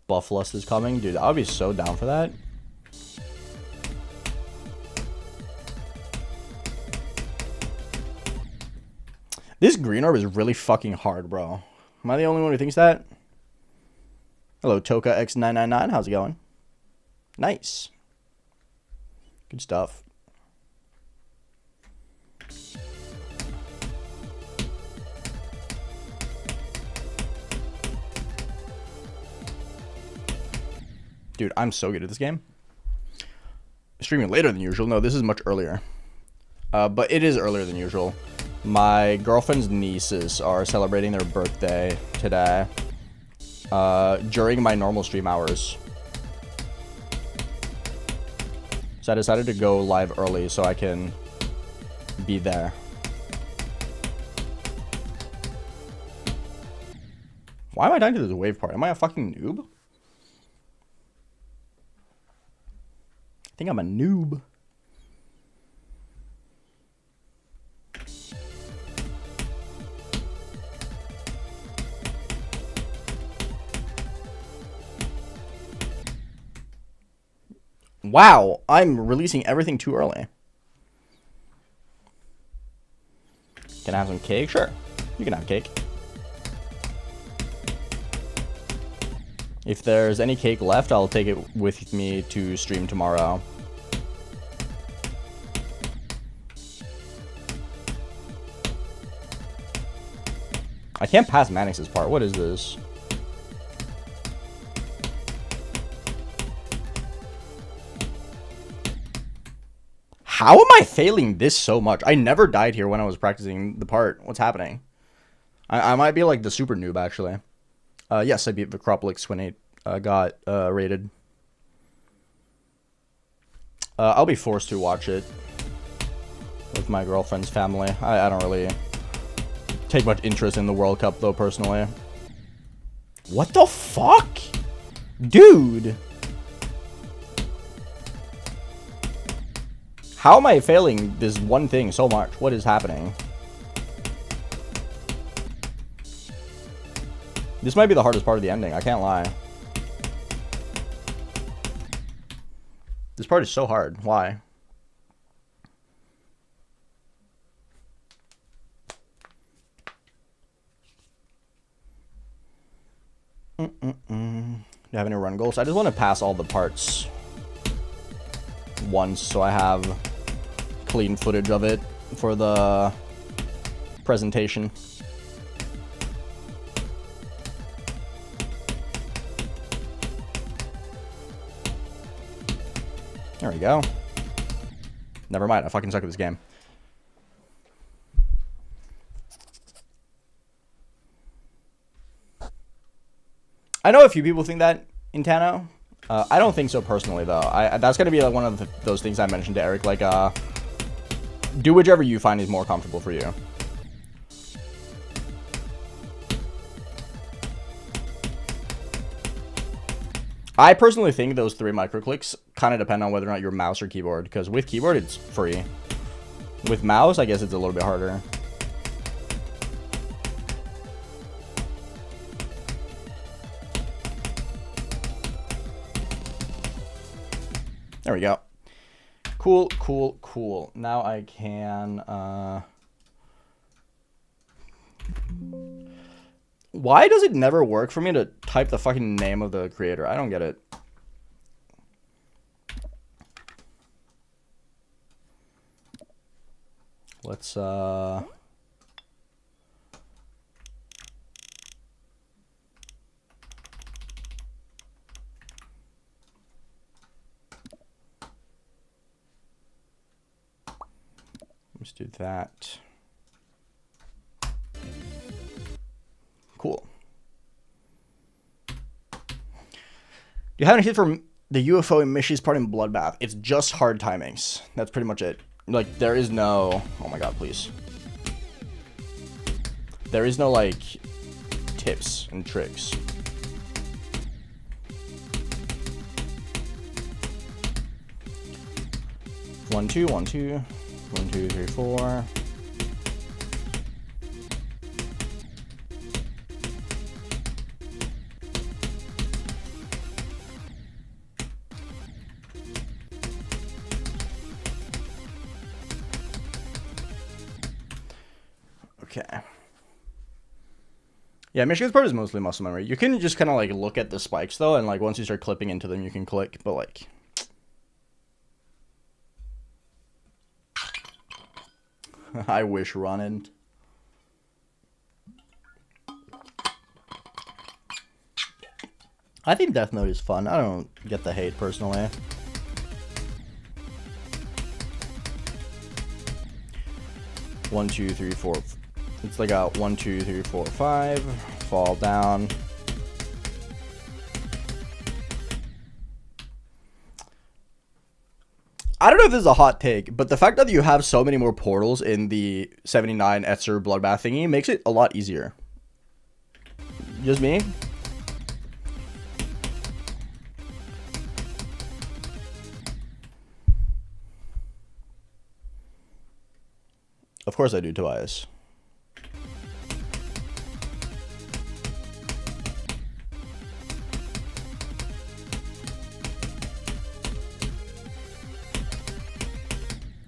Bufflust is coming. Dude, I would be so down for that. This green orb is really fucking hard, bro. Am I the only one who thinks that? Hello, Toka X999. How's it going? Nice. Good stuff. Dude, I'm so good at this game. Streaming later than usual. No, this is much earlier. But it is earlier than usual. My girlfriend's nieces are celebrating their birthday today. During my normal stream hours. So I decided to go live early so I can be there. Why am I dying to this wave part? Am I a fucking noob? I think I'm a noob. Wow, I'm releasing everything too early. Can I have some cake? Sure, you can have cake. If there's any cake left, I'll take it with me to stream tomorrow. I can't pass Mannix's part. What is this? How am I failing this so much? I never died here when I was practicing the part. What's happening? I might be like the super noob, actually. Yes, I beat Vicropolis when it got rated. I'll be forced to watch it with my girlfriend's family. I don't really take much interest in the World Cup, though, personally. What the fuck? Dude! How am I failing this one thing so much? What is happening? This might be the hardest part of the ending. I can't lie. This part is so hard. Why? Do you have any run goals? I just want to pass all the parts once so I have clean footage of it for the presentation. There we go. Never mind, I fucking suck at this game. I know a few people think that in Tano. I don't think so personally, though. That's gonna be like one of those things I mentioned to Eric. Like, do whichever you find is more comfortable for you. I personally think those 3 micro clicks kind of depend on whether or not you're mouse or keyboard, because with keyboard it's free. With mouse, I guess it's a little bit harder. There we go. Cool, cool, cool. Now I can, why does it never work for me to type the fucking name of the creator? I don't get it. Let's, let's do that. Cool. Do you have any hit from the UFO in Mishy's part in Bloodbath? It's just hard timings. That's pretty much it. Like, there is no... Oh my god, please. There is no, like, tips and tricks. One, two, 1, 2. 1, 2, 3, 4. Okay. Yeah, Michigan's part is mostly muscle memory. You can just kind of like look at the spikes though, and like once you start clipping into them, you can click. But like, I wish running. I think Death Note is fun. I don't get the hate personally. One, 2, 3, 4. It's like a 1, 2, 3, 4, 5. Fall down. I don't know if this is a hot take, but the fact that you have so many more portals in the 79 Etzer Bloodbath thingy makes it a lot easier. Just me? Of course I do, Tobias.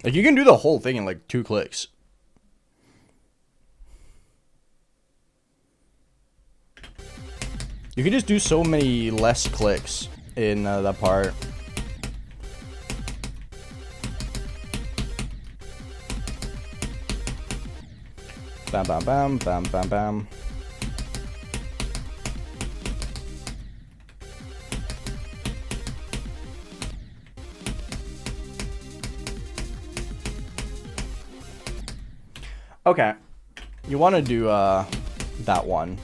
Like, you can do the whole thing in, like, 2 clicks. You can just do so many less clicks in that part. Bam, bam, bam, bam, bam, bam. Okay, you want to do that one,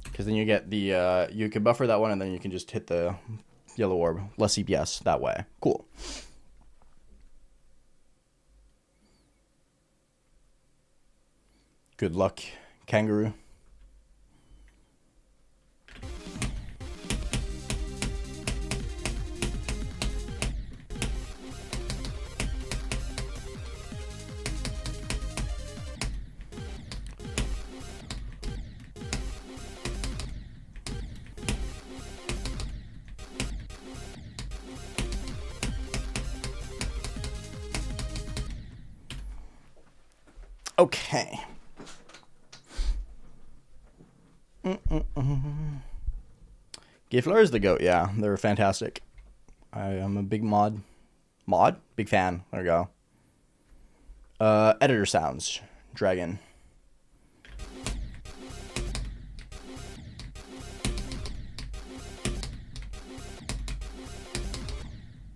because then you get the you can buffer that one, and then you can just hit the yellow orb, less CPS that way. Cool. Good luck, kangaroo. Okay. Gifler is the GOAT, yeah. They're fantastic. I am a big mod. Big fan. There we go. Editor sounds. Dragon.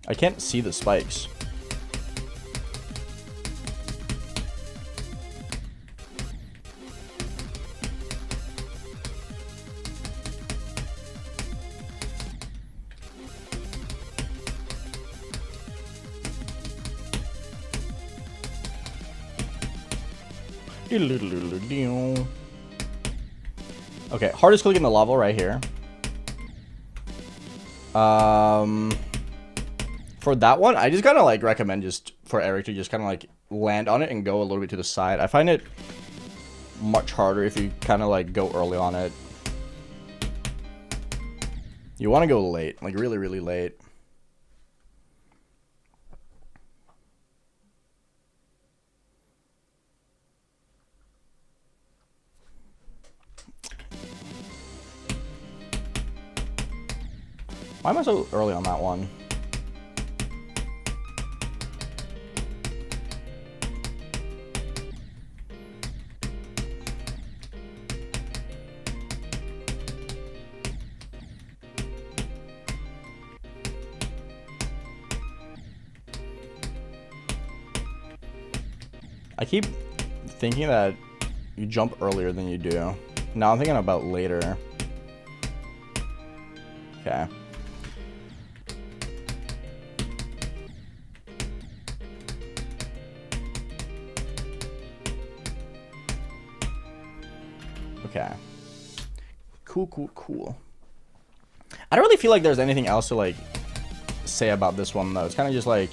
I can't see the spikes. Okay, hardest click in the level right here. For that one, I just kind of like recommend just for Eric to just kind of like land on it and go a little bit to the side. I find it much harder if you kind of like go early on it. You want to go late, like really, really late. Why am I so early on that one? I keep thinking that you jump earlier than you do. Now I'm thinking about later. Okay. Okay. Cool, cool, cool. I don't really feel like there's anything else to like say about this one though. It's kind of just like,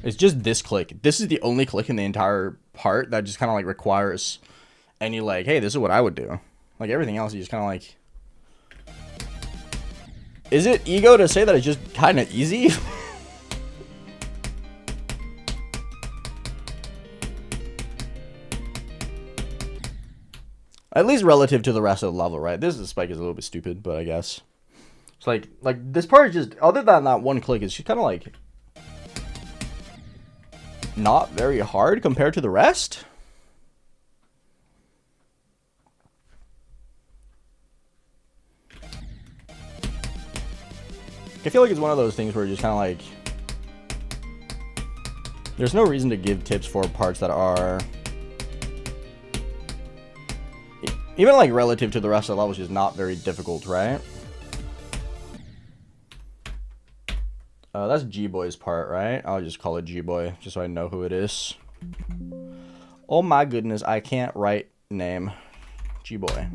it's just this click. This is the only click in the entire part that just kind of like requires any like, hey, this is what I would do. Like everything else, you just kind of like. Is it ego to say that it's just kind of easy? At least relative to the rest of the level, right? This spike is a little bit stupid, but I guess it's like this part is just, other than that one click, it's just kind of like not very hard compared to the rest. I feel like it's one of those things where you're just kind of like, there's no reason to give tips for parts that are even like relative to the rest of the levels, just not very difficult, right? That's G-Boy's part, right? I'll just call it G-Boy, just so I know who it is. Oh my goodness, I can't write name. G-Boy.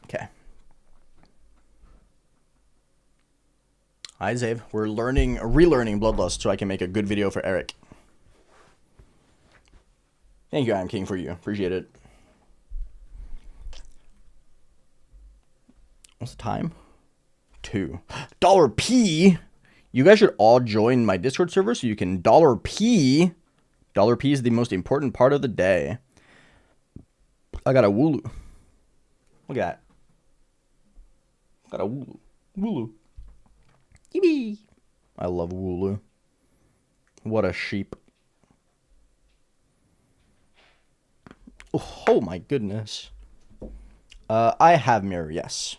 Okay. Hi, Zave. We're relearning Bloodlust so I can make a good video for Eric. Thank you, I'm King, for you. Appreciate it. What's the time? 2. $P. You guys should all join my Discord server so you can $P. $P is the most important part of the day. I got a Wooloo. Look at that. Got a Wooloo. Wooloo. Yippee. I love Wooloo. What a sheep. Oh my goodness. I have mirror, yes.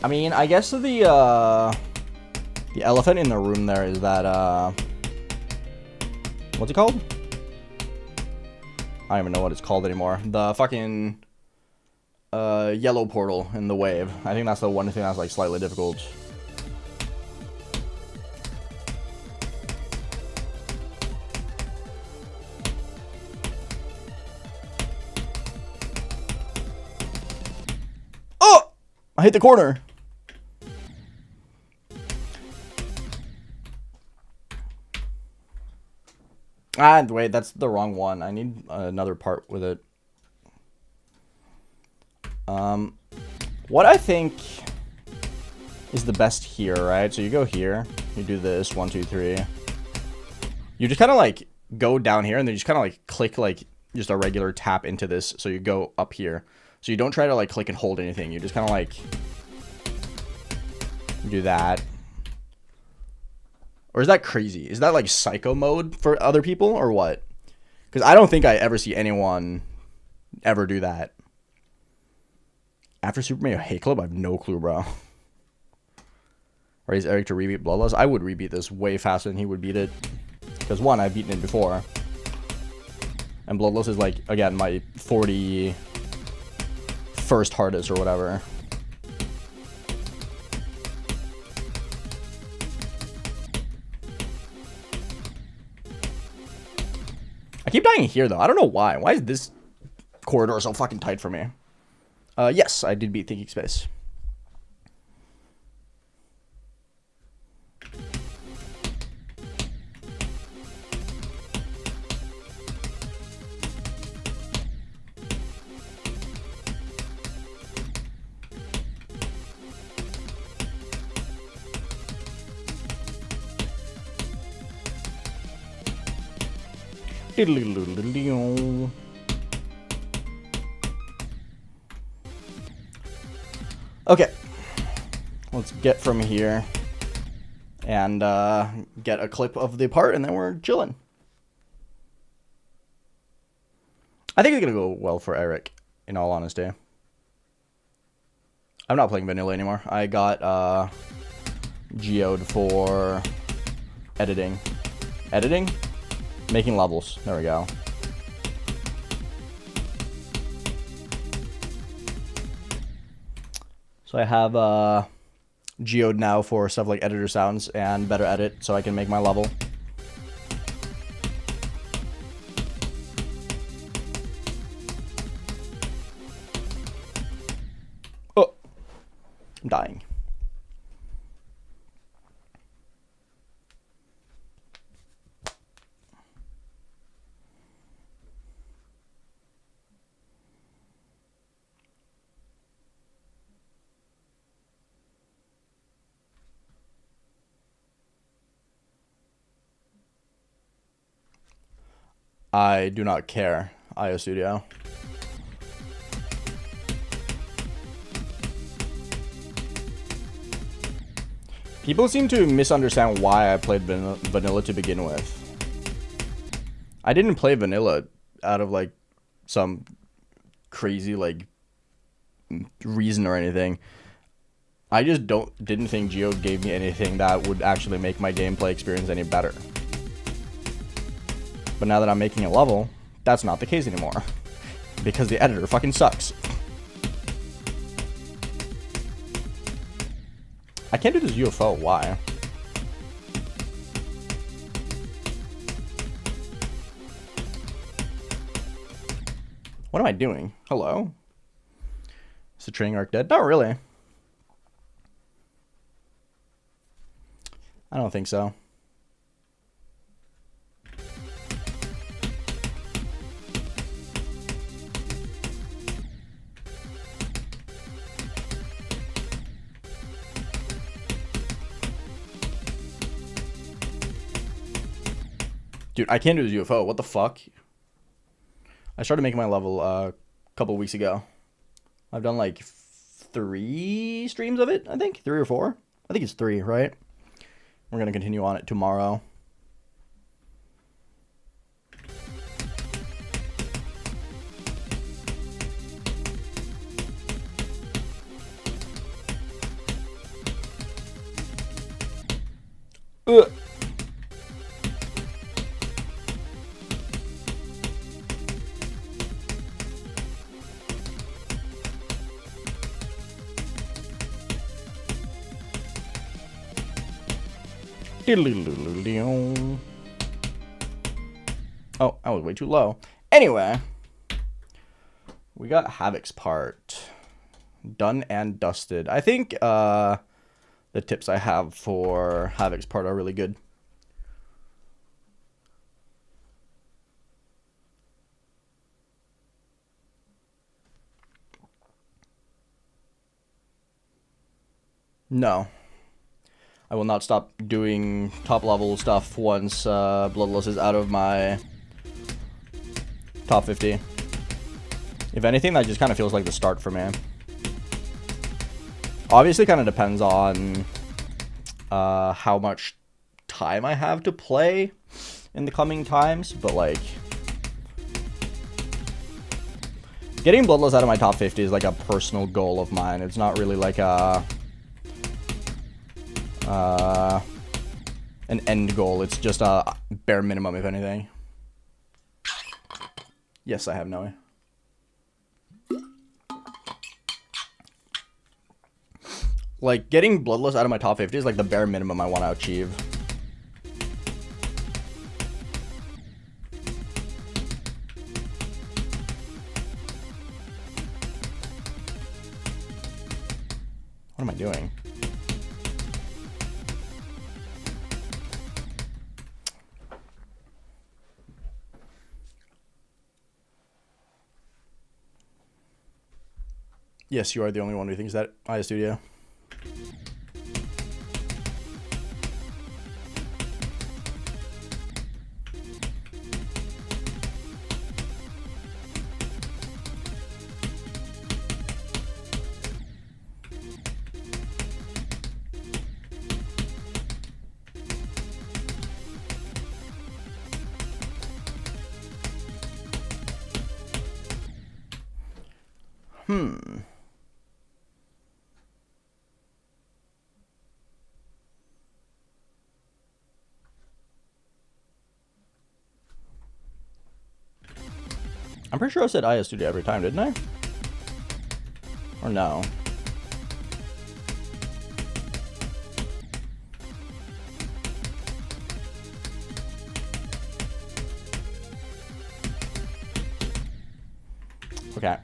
I mean, I guess the elephant in the room there is that, what's it called? I don't even know what it's called anymore. The fucking, yellow portal in the wave. I think that's the one thing that's, like, slightly difficult. Oh! I hit the corner. Ah, wait, that's the wrong one. I need another part with it. What I think is the best here, right? So you go here, you do this, 1, 2, 3. You just kind of like go down here and then you just kind of like click like just a regular tap into this. So you go up here. So you don't try to like click and hold anything. You just kind of like do that. Or is that crazy? Is that like psycho mode for other people or what? Because I don't think I ever see anyone ever do that. After Super Mario Hate Club, I have no clue, bro. Raise Eric to rebeat Bloodlust. I would rebeat this way faster than he would beat it. Because one, I've beaten it before. And Bloodlust is like, again, my 41st hardest or whatever. I keep dying here, though. I don't know why. Why is this corridor so fucking tight for me? Yes, I did beat Thinking Space. Okay, let's get from here and get a clip of the part, and then we're chilling. I think it's gonna go well for Eric, in all honesty. I'm not playing vanilla anymore. I got geoed for editing. Editing? Making levels. There we go. So I have geoed now for stuff like editor sounds and better edit so I can make my level. Oh, I'm dying. I do not care, IO Studio. People seem to misunderstand why I played vanilla to begin with. I didn't play vanilla out of like some crazy like reason or anything. I just didn't think Geo gave me anything that would actually make my gameplay experience any better. But now that I'm making a level, that's not the case anymore. Because the editor fucking sucks. I can't do this UFO, why? What am I doing? Hello? Is the training arc dead? Not really. I don't think so. Dude, I can't do this UFO. What the fuck? I started making my level a couple weeks ago. I've done like 3 streams of it, I think. 3 or 4. I think it's 3, right? We're going to continue on it tomorrow. Ugh. Oh, I was way too low. Anyway, we got Havoc's part done and dusted. I think the tips I have for Havoc's part are really good. No. I will not stop doing top level stuff once Bloodlust is out of my top 50. If anything, that just kind of feels like the start for me. Obviously, kind of depends on how much time I have to play in the coming times, but like getting Bloodlust out of my top 50 is like a personal goal of mine. It's not really like a an end goal. It's just a bare minimum, if anything. Yes, I have Noe. Like, getting Bloodlust out of my top 50 is like the bare minimum I want to achieve. What am I doing? Yes, you are the only one who thinks that, Aya Studio. I'm pretty sure I said Aya Studio every time, didn't I? Or no? Okay.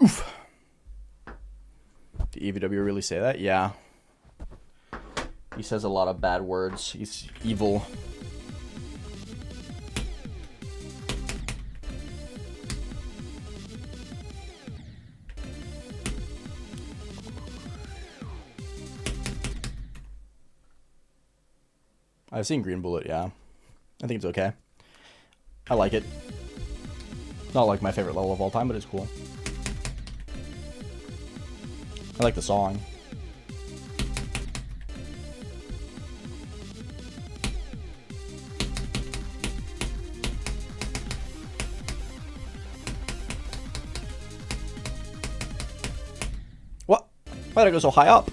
Oof. Did EVW really say that? Yeah. He says a lot of bad words. He's evil. I've seen Green Bullet, yeah. I think it's okay. I like it. Not like my favorite level of all time, but it's cool. I like the song. What? Why did I go so high up?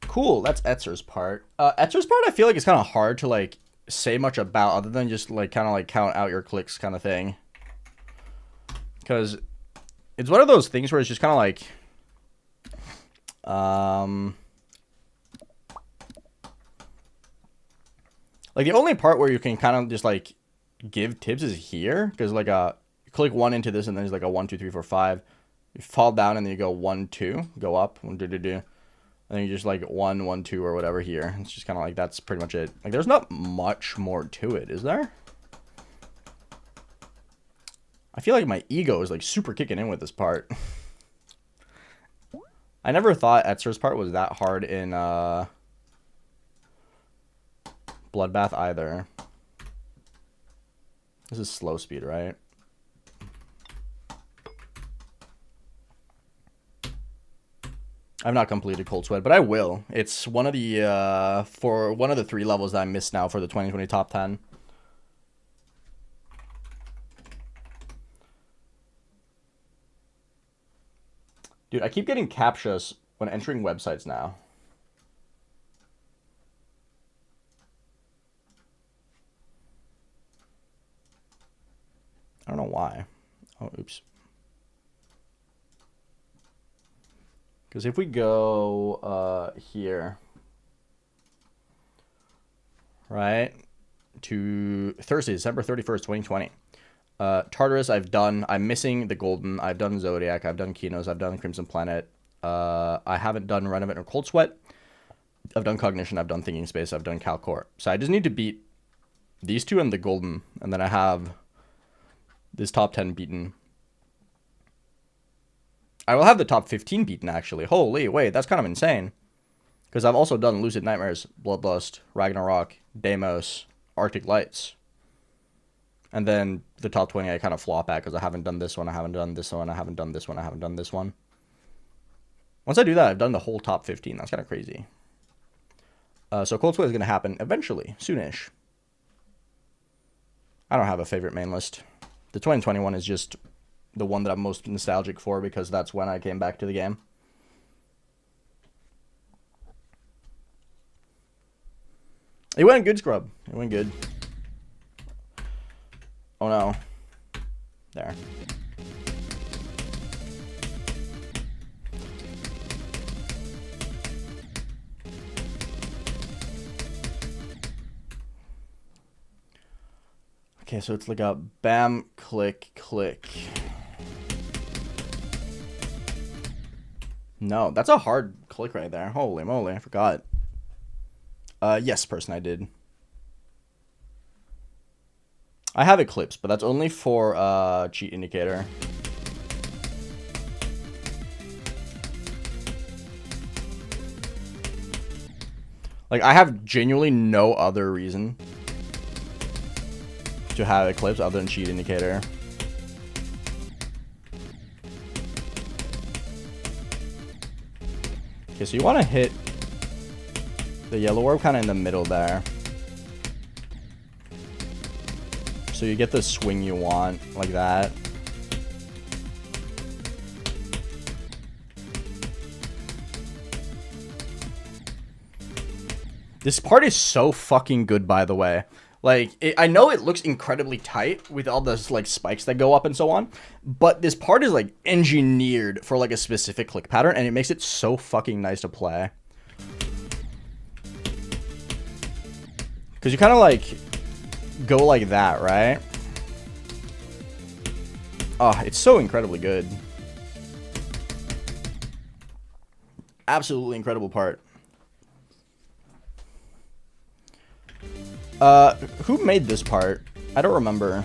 Cool, that's Etzer's part. Etzer's part I feel like it's kind of hard to like say much about other than just like kind of like count out your clicks kind of thing. Because it's one of those things where it's just kind of like the only part where you can kind of just like give tips is here, because like you click 1 into this and then there's like a 1 2 3 4 5. You fall down and then you go 1 2, go up 1 2 2 2. And then you just like 1 1 2 or whatever here. It's just kind of like that's pretty much it. Like there's not much more to it, is there? I feel like my ego is like super kicking in with this part. I never thought Etzer's part was that hard in Bloodbath either. This is slow speed, right? I've not completed Cold Sweat, but I will. It's one of the for one of the 3 levels that I missed now for the 2020 top 10. Dude, I keep getting CAPTCHAs when entering websites now. I don't know why. Oh, oops. Because if we go here, right, to Thursday, December 31st, 2020. Tartarus, I've done. I'm missing the Golden. I've done Zodiac. I've done Kinos. I've done Crimson Planet. I haven't done Renovate or Cold Sweat. I've done cognition, I've done thinking space, I've done calcor. So I just need to beat these two and the golden, and then I have this top 10 beaten. I will have the top 15 beaten, actually. Holy, wait, that's kind of insane. Because I've also done Lucid Nightmares, Bloodlust, Ragnarok, Deimos, Arctic Lights. And then the top 20 I kind of flop at because I haven't done this one, I haven't done this one, I haven't done this one, I haven't done this one. Once I do that, I've done the whole top 15. That's kind of crazy. So Cold Sweat is going to happen eventually, soonish. I don't have a favorite main list. The 2021 is just the one that I'm most nostalgic for because that's when I came back to the game. It went good, Scrub. It went good. Oh no. There. Okay, so it's like a bam, click, click. No, that's a hard click right there. Holy moly, I forgot. Yes, person, I did. I have Eclipse, but that's only for cheat indicator. Like, I have genuinely no other reason to have Eclipse other than cheat indicator. Okay, so you want to hit the yellow orb kind of in the middle there. So you get the swing you want, like that. This part is so fucking good, by the way. Like, I know it looks incredibly tight with all those, like, spikes that go up and so on. But this part is, like, engineered for, like, a specific click pattern. And it makes it so fucking nice to play. Because you kind of, like, go like that, right? Oh, it's so incredibly good. Absolutely incredible part. Who made this part? I don't remember.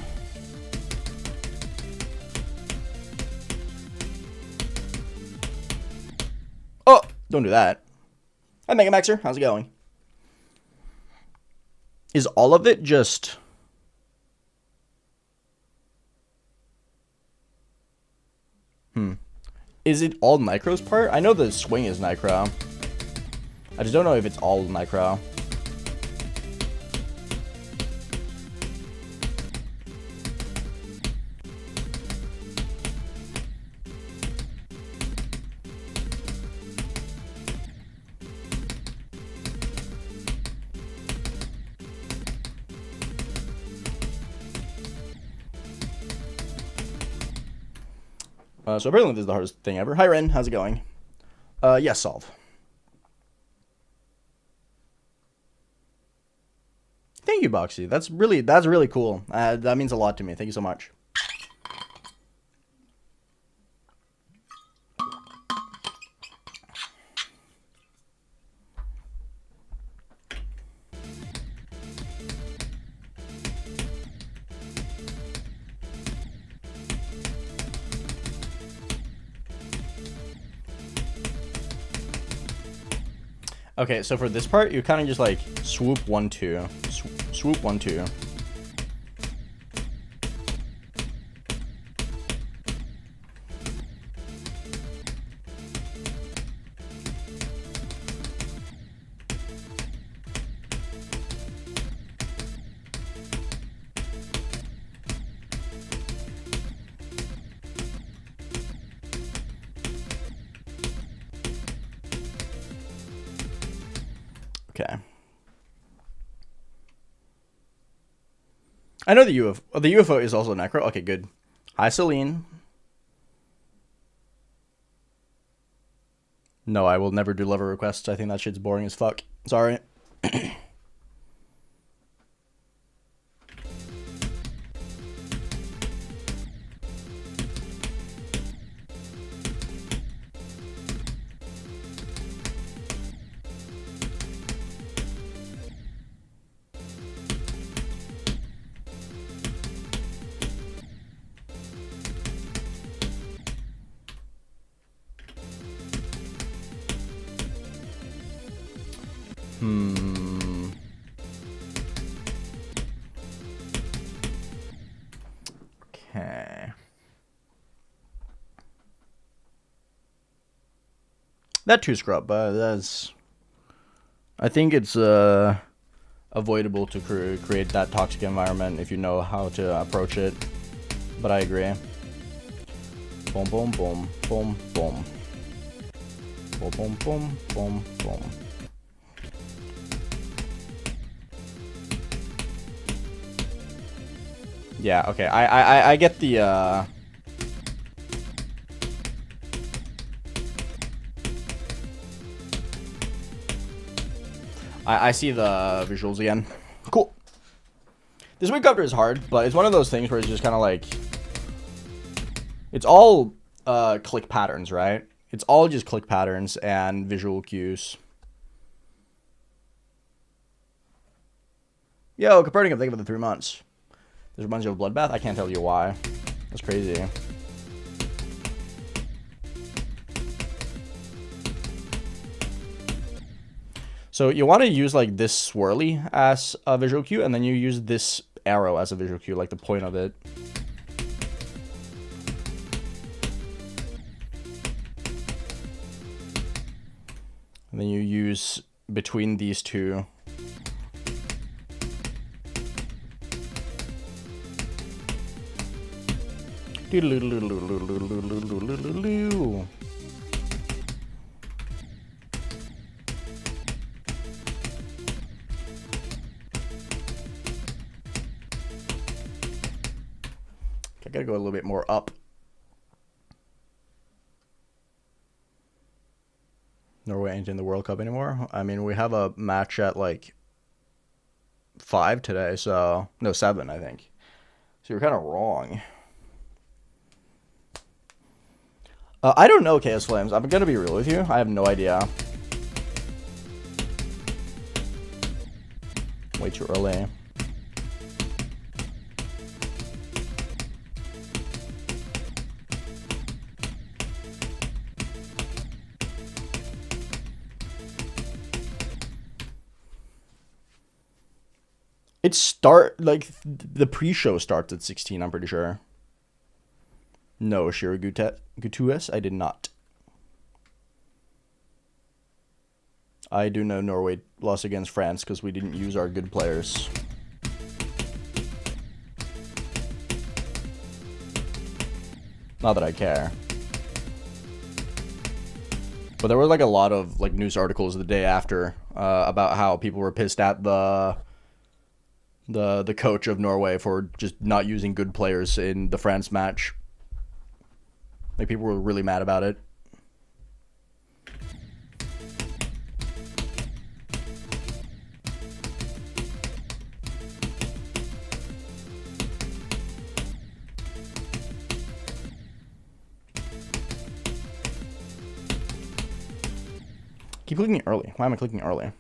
Oh, don't do that. Hi, Mega Maxer. How's it going? Is all of it just... Is it all Micro's part? I know the swing is Micro. I just don't know if it's all Micro. So apparently this is the hardest thing ever. Hi, Ren. How's it going? Yes, solve. Thank you, Boxy. That's really cool. That means a lot to me. Thank you so much. Okay, so for this part, you kind of just like swoop 1 2, swoop 1 2. Okay. I know the UFO. Oh, the UFO is also Necro. Okay, good. Hi, Celine. No, I will never do lover requests. I think that shit's boring as fuck. Sorry. Okay. That too scrub, but that's... I think it's avoidable to create that toxic environment if you know how to approach it. But I agree. Boom, boom, boom, boom, boom. Boom, boom, boom, boom, boom. Yeah, okay. I get the I see the visuals again. Cool. This week after is hard, but it's one of those things where it's just kind of like, it's all click patterns, right? It's all just click patterns and visual cues. Yo, Copernicus, thank you for the 3 months. This reminds you of a bloodbath? I can't tell you why. That's crazy. So you want to use like this swirly as a visual cue, and then you use this arrow as a visual cue, like the point of it. And then you use between these two. I gotta go a little bit more up. Norway ain't in the World Cup anymore. I mean, we have a match at like 5 today, so no, 7, I think. So you're kind of wrong. I don't know, KS Flames. I'm gonna be real with you. I have no idea. Way too early. Like the pre-show starts at 16, I'm pretty sure. No, Shiro Gutues, I did not. I do know Norway lost against France because we didn't use our good players. Not that I care. But there were like a lot of like news articles the day after about how people were pissed at the coach of Norway for just not using good players in the France match. Like, people were really mad about it. Keep clicking early. Why am I clicking early?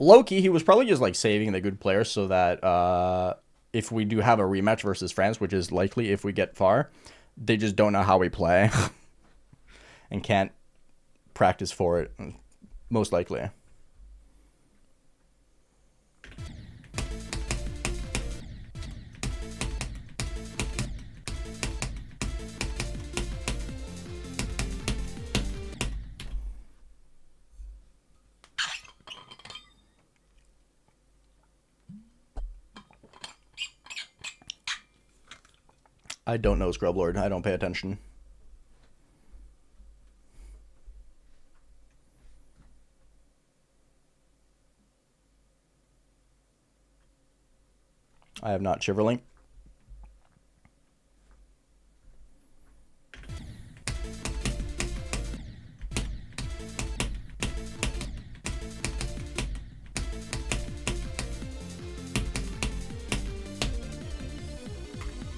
Low-key, he was probably just like saving the good players so that if we do have a rematch versus France, which is likely if we get far, they just don't know how we play and can't practice for it, most likely. I don't know, Scrublord. I don't pay attention. I have not. Shiverlink.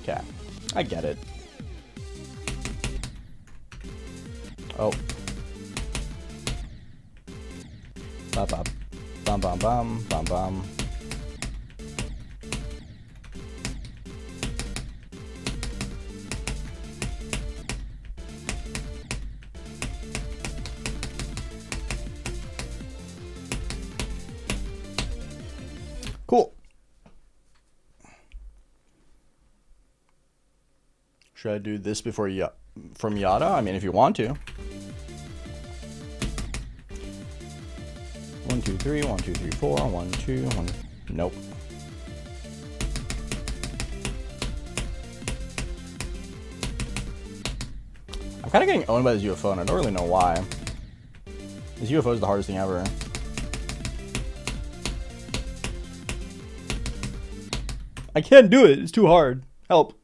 Okay. I get it. Oh. Bop, bop. Bum, bum, bum, bum, bum. Cool. Should I do this before from Yada? I mean, if you want to. 1, 2, 3, 1, 2, 3, 4, 1, 2, 1. Nope. I'm kind of getting owned by this UFO, and I don't really know why. This UFO is the hardest thing ever. I can't do it. It's too hard. Help.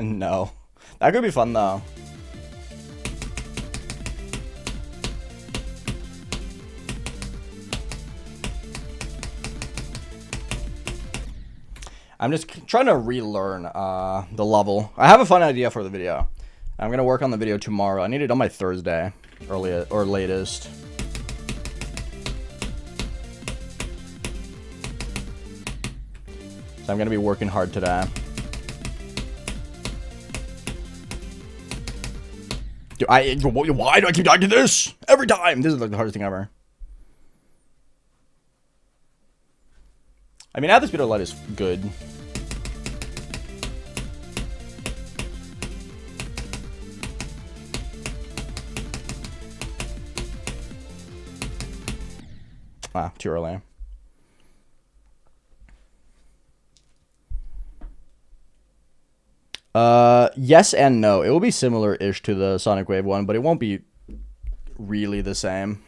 No. That could be fun, though. I'm just trying to relearn the level. I have a fun idea for the video. I'm going to work on the video tomorrow. I need it on my Thursday, early or latest. So I'm going to be working hard today. Dude, why do I keep dying to this? Every time! This is like the hardest thing ever. I mean, at the speed of light is good. Ah, too early. Yes and no. It will be similar-ish to the Sonic Wave one, but it won't be really the same.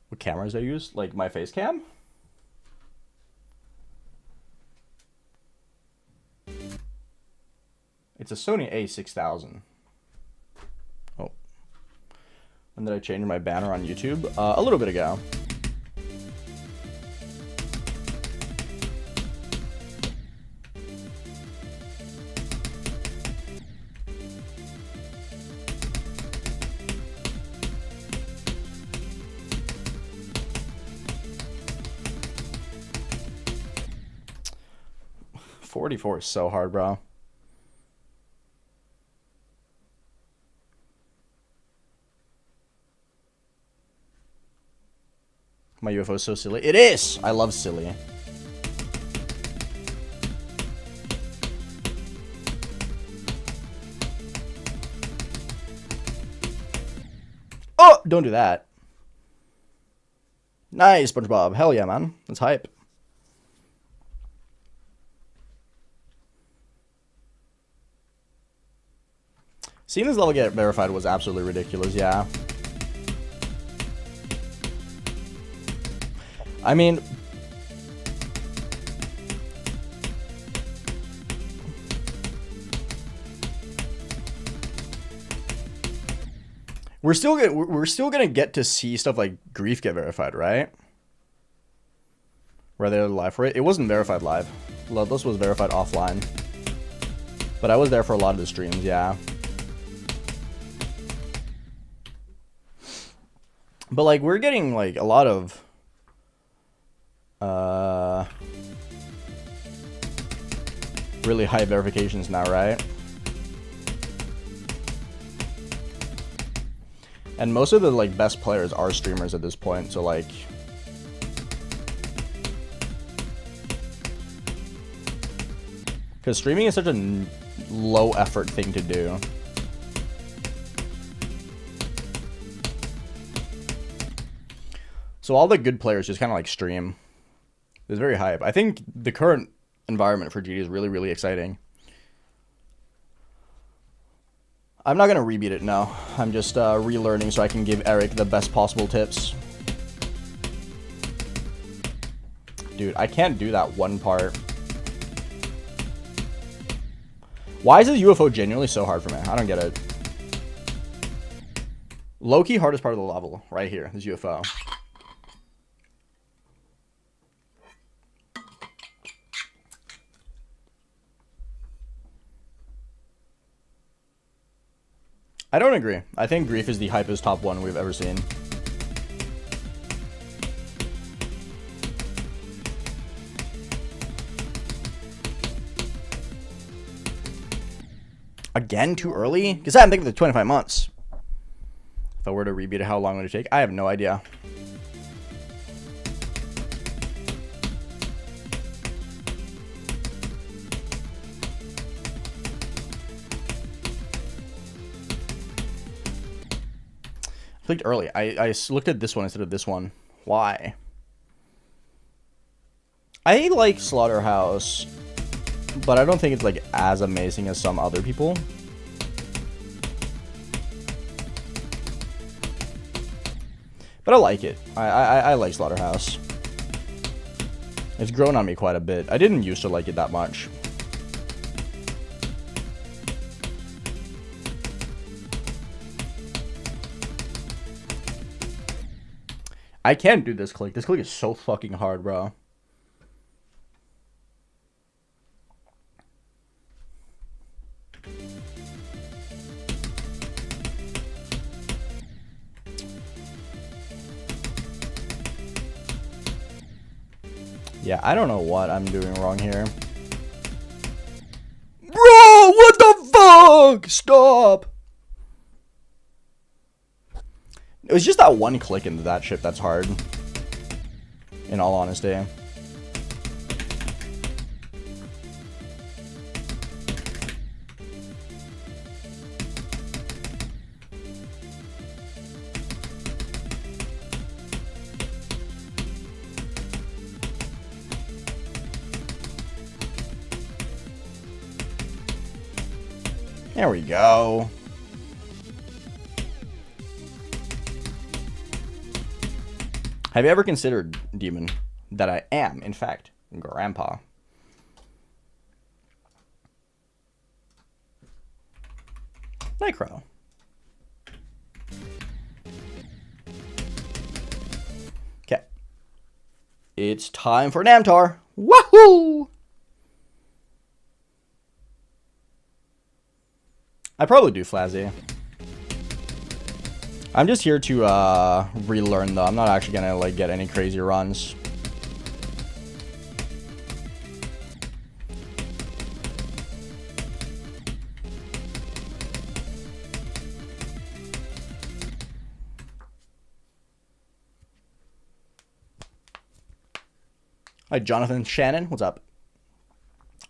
What cameras I use? Like my face cam? It's a Sony A6000. Oh. When did I change my banner on YouTube? A little bit ago. .44 is so hard, bro. My UFO is so silly. It is! I love silly. Oh! Don't do that. Nice, SpongeBob. Hell yeah, man. That's hype. Seeing this level get verified was absolutely ridiculous, yeah. I mean... We're still gonna get to see stuff like Grief get verified, right? Were they live for it? It wasn't verified live. Bloodlust was verified offline. But I was there for a lot of the streams, yeah. But like we're getting like a lot of really high verifications now, right? And most of the like best players are streamers at this point, so like because streaming is such a low effort thing to do. So all the good players just kind of like stream. It's very hype. I think the current environment for GD is really, really exciting. I'm not going to rebeat it, no. I'm just relearning so I can give Eric the best possible tips. Dude, I can't do that one part. Why is this UFO genuinely so hard for me? I don't get it. Low-key hardest part of the level, right here, this UFO. I don't agree. I think Grief is the hypest top 1 we've ever seen. Again, too early? Because I'm thinking the 25 months. If I were to rebeat it, how long would it take? I have no idea. Clicked early. I looked at this one instead of this one. Why? I like Slaughterhouse, but I don't think it's like as amazing as some other people. But I like it. I like Slaughterhouse. It's grown on me quite a bit. I didn't used to like it that much. I can't do this click. This click is so fucking hard, bro. Yeah, I don't know what I'm doing wrong here. Bro, what the fuck? Stop. It was just that one click into that ship that's hard. In all honesty. There we go. Have you ever considered, Demon, that I am, in fact, Grandpa? Nightcrow. Okay. It's time for Namtar. Woohoo! I probably do Flazzy. I'm just here to relearn though. I'm not actually gonna like get any crazy runs. Hi, Jonathan Shannon. What's up?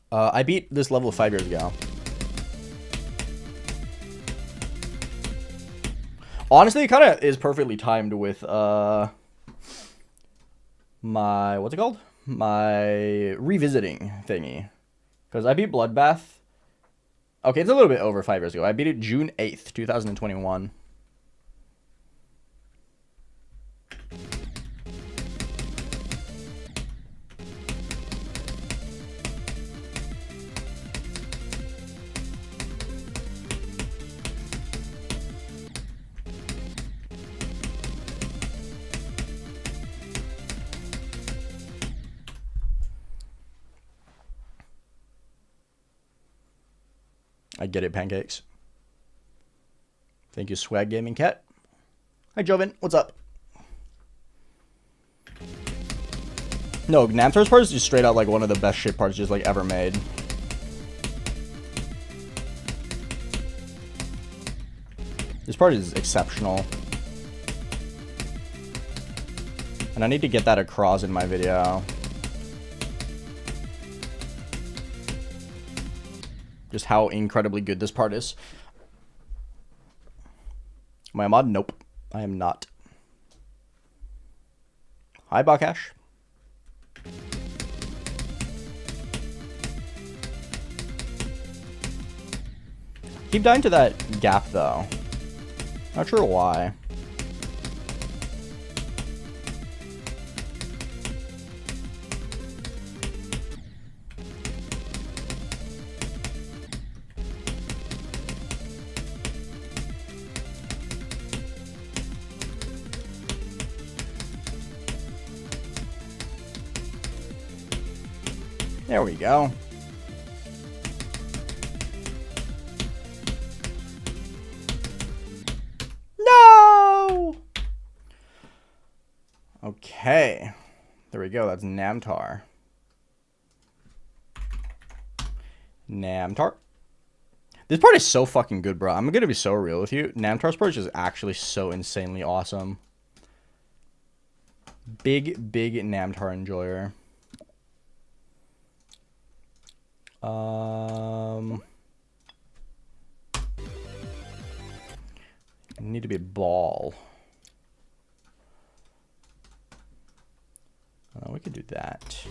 I beat this level 5 years ago. Honestly, it kind of is perfectly timed with my, what's it called? My revisiting thingy. Because I beat Bloodbath. Okay, it's a little bit over 5 years ago. I beat it June 8th, 2021. I get it, Pancakes. Thank you, Swag Gaming Cat. Hi, Joven. What's up? No, Namtar's part is just straight out like one of the best shit parts just like ever made. This part is exceptional. And I need to get that across in my video. Just how incredibly good this part is. Am I a mod? Nope. I am not. Hi, Bakash. Keep dying to that gap, though. Not sure why. There we go. Okay. There we go. That's Namtar. Namtar. This part is so fucking good, bro. I'm gonna be so real with you. Namtar's part is actually so insanely awesome. Big Namtar enjoyer. Need to be a ball. We could do that.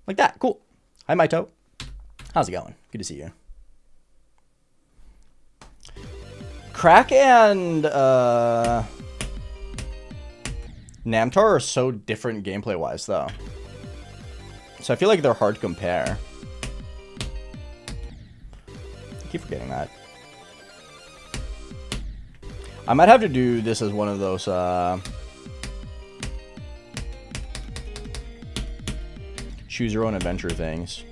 Like that. Cool. Hi, Maito. How's it going? Good to see you. Crack and Namtar are so different gameplay-wise, though. So I feel like they're hard to compare. I keep forgetting that. I might have to do this as one of those choose your own adventure things.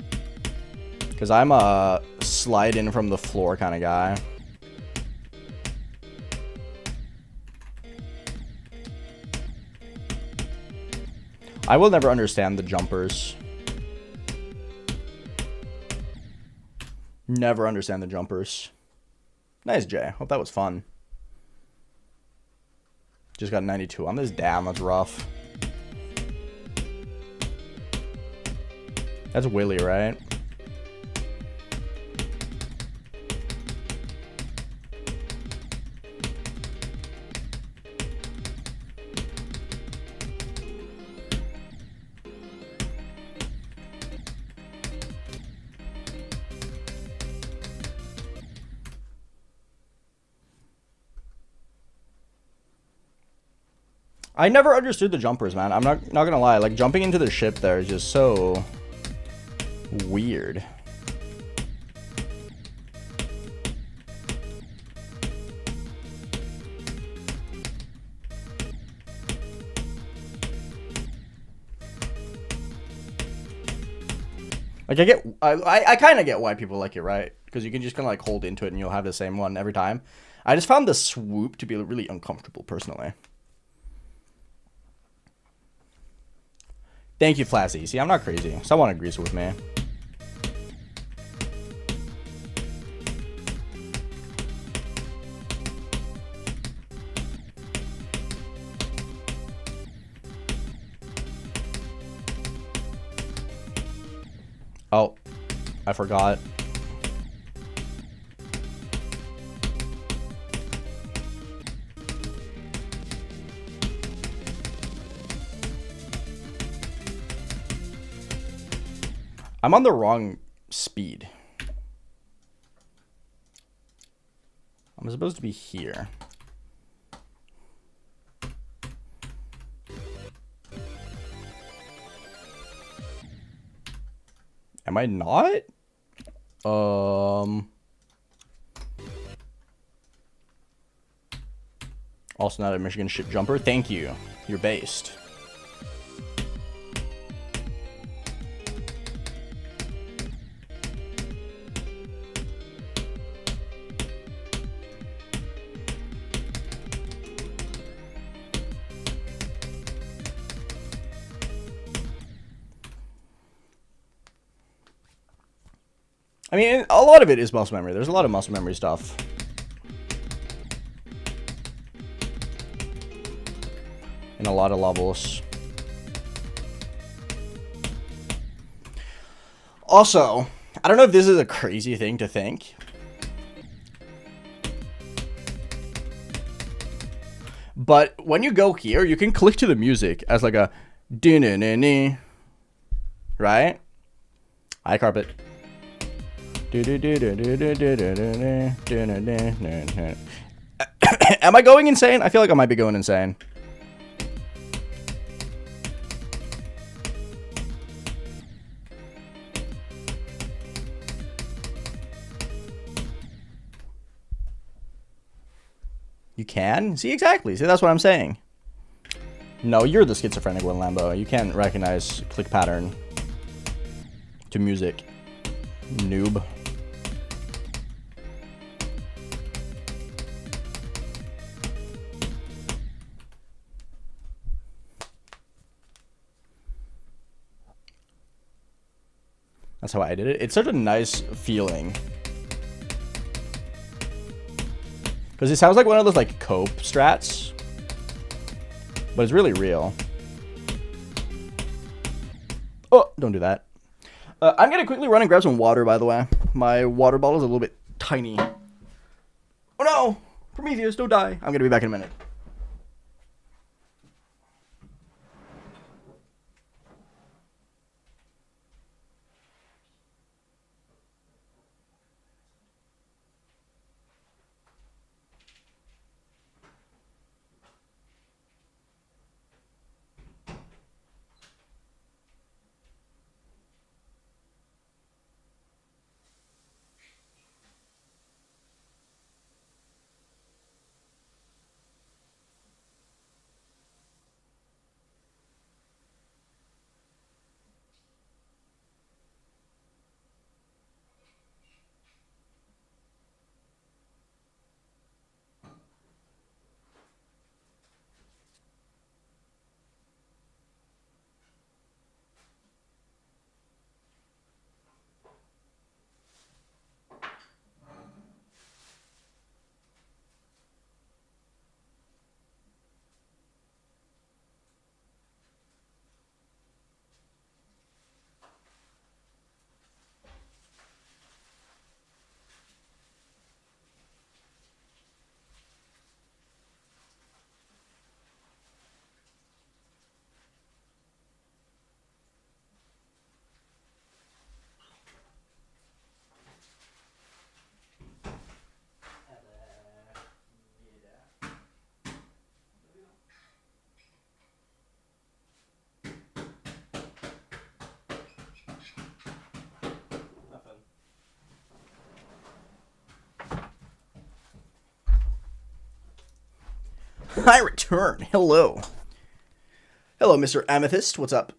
Because I'm a slide in from the floor kind of guy. I will never understand the jumpers. Never understand the jumpers. Nice, Jay. Hope that was fun. Just got 92 on this. Damn, that's rough. That's Willy, right? I never understood the jumpers, man. I'm not gonna lie. Like, jumping into the ship there is just so weird. Like, I kind of get why people like it, right? Because you can just kind of like hold into it and you'll have the same one every time. I just found the swoop to be really uncomfortable, personally. Thank you, Flashy. See, I'm not crazy. Someone agrees with me. Oh, I forgot. I'm on the wrong speed. I'm supposed to be here. Am I not? Also not a Michigan ship jumper. Thank you. You're based. I mean, a lot of it is muscle memory. There's a lot of muscle memory stuff. In a lot of levels. Also, I don't know if this is a crazy thing to think. But when you go here, you can click to the music as like a dee-nee-nee-nee. Right? Hi, carpet. Am I going insane? I feel like I might be going insane. You can? See, exactly. See, that's what I'm saying. No, you're the schizophrenic one, Lambo. You can't recognize click pattern to music. Noob. That's how I did it. It's such a nice feeling. Because it sounds like one of those like cope strats. But it's really real. Oh, don't do that. I'm going to quickly run and grab some water, by the way. My water bottle is a little bit tiny. Oh no! Prometheus, don't die. I'm going to be back in a minute. I return. Hello. Hello, Mr. Amethyst. What's up?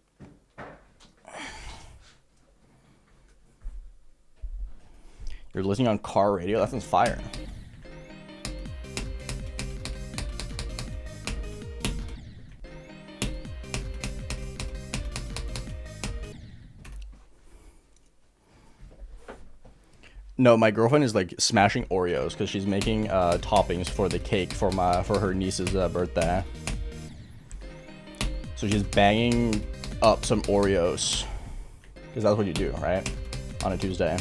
You're listening on car radio? That sounds fire. No, my girlfriend is like smashing Oreos because she's making toppings for the cake for her niece's birthday. So she's banging up some Oreos because that's what you do, right? On a Tuesday.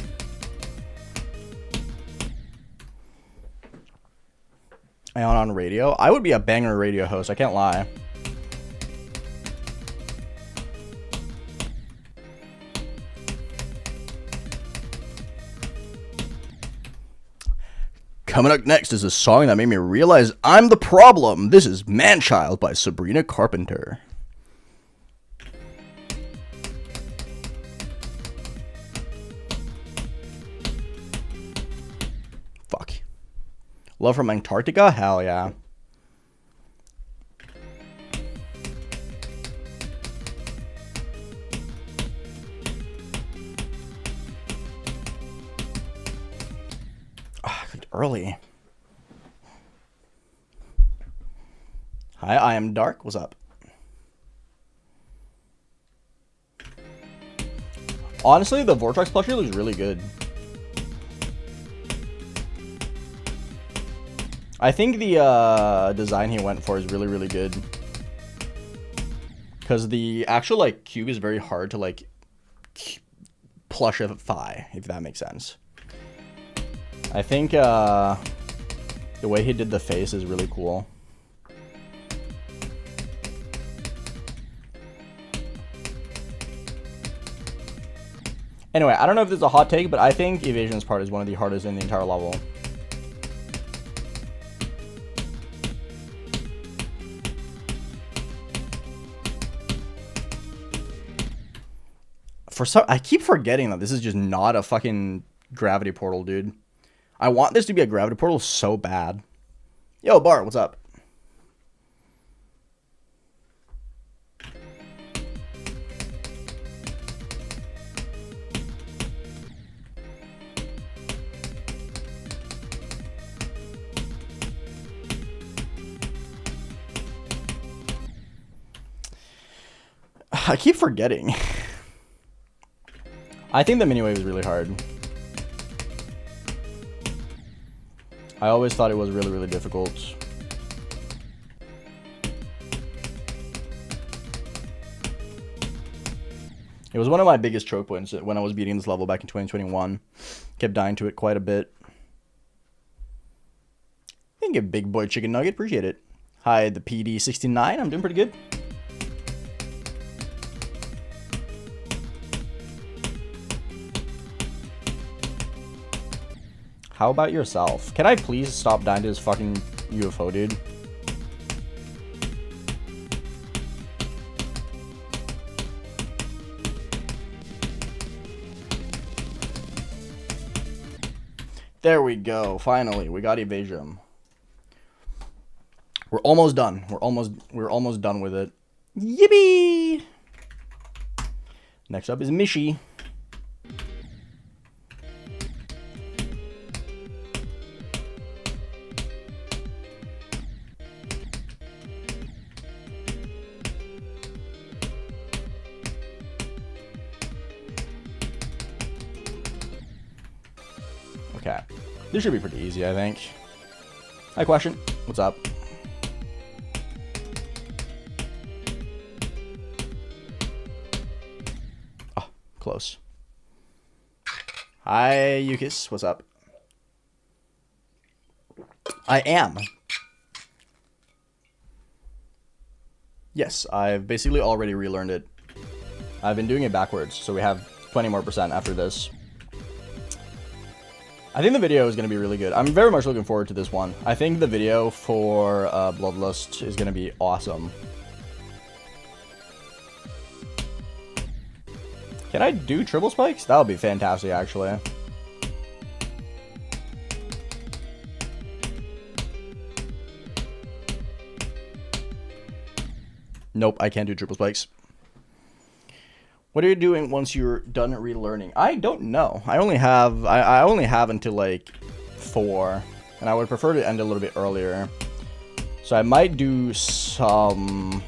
Aeon on radio? I would be a banger radio host. I can't lie. Coming up next is a song that made me realize I'm the problem. This is Man-Child by Sabrina Carpenter. Fuck. Love from Antarctica? Hell yeah. Early. Hi, I am Dark. What's up? Honestly, the Vortex plushie looks really good. I think the design he went for is really, really good. Because the actual like cube is very hard to like plushify, if that makes sense. I think the way he did the face is really cool. Anyway, I don't know if this is a hot take, but I think Evasion's part is one of the hardest in the entire level. I keep forgetting that this is just not a fucking gravity portal, dude. I want this to be a gravity portal so bad. Yo, Bart, what's up? I keep forgetting. I think the mini wave is really hard. I always thought it was really, really difficult. It was one of my biggest choke points when I was beating this level back in 2021. Kept dying to it quite a bit. Thank you, big boy chicken nugget. Appreciate it. Hi, the PD69. I'm doing pretty good. How about yourself? Can I please stop dying to this fucking UFO, dude? There we go. Finally, we got evasion. We're almost done. We're almost done with it. Yippee! Next up is Mishi. Okay. This should be pretty easy, I think. Hi, question. What's up? Oh, close. Hi, Yukis. What's up? I am. Yes, I've basically already relearned it. I've been doing it backwards, so we have 20% more after this. I think the video is going to be really good. I'm very much looking forward to this one. I think the video for Bloodlust is going to be awesome. Can I do triple spikes? That would be fantastic, actually. Nope, I can't do triple spikes. What are you doing once you're done relearning? I don't know. I only have until like 4, and I would prefer to end a little bit earlier. So I might do some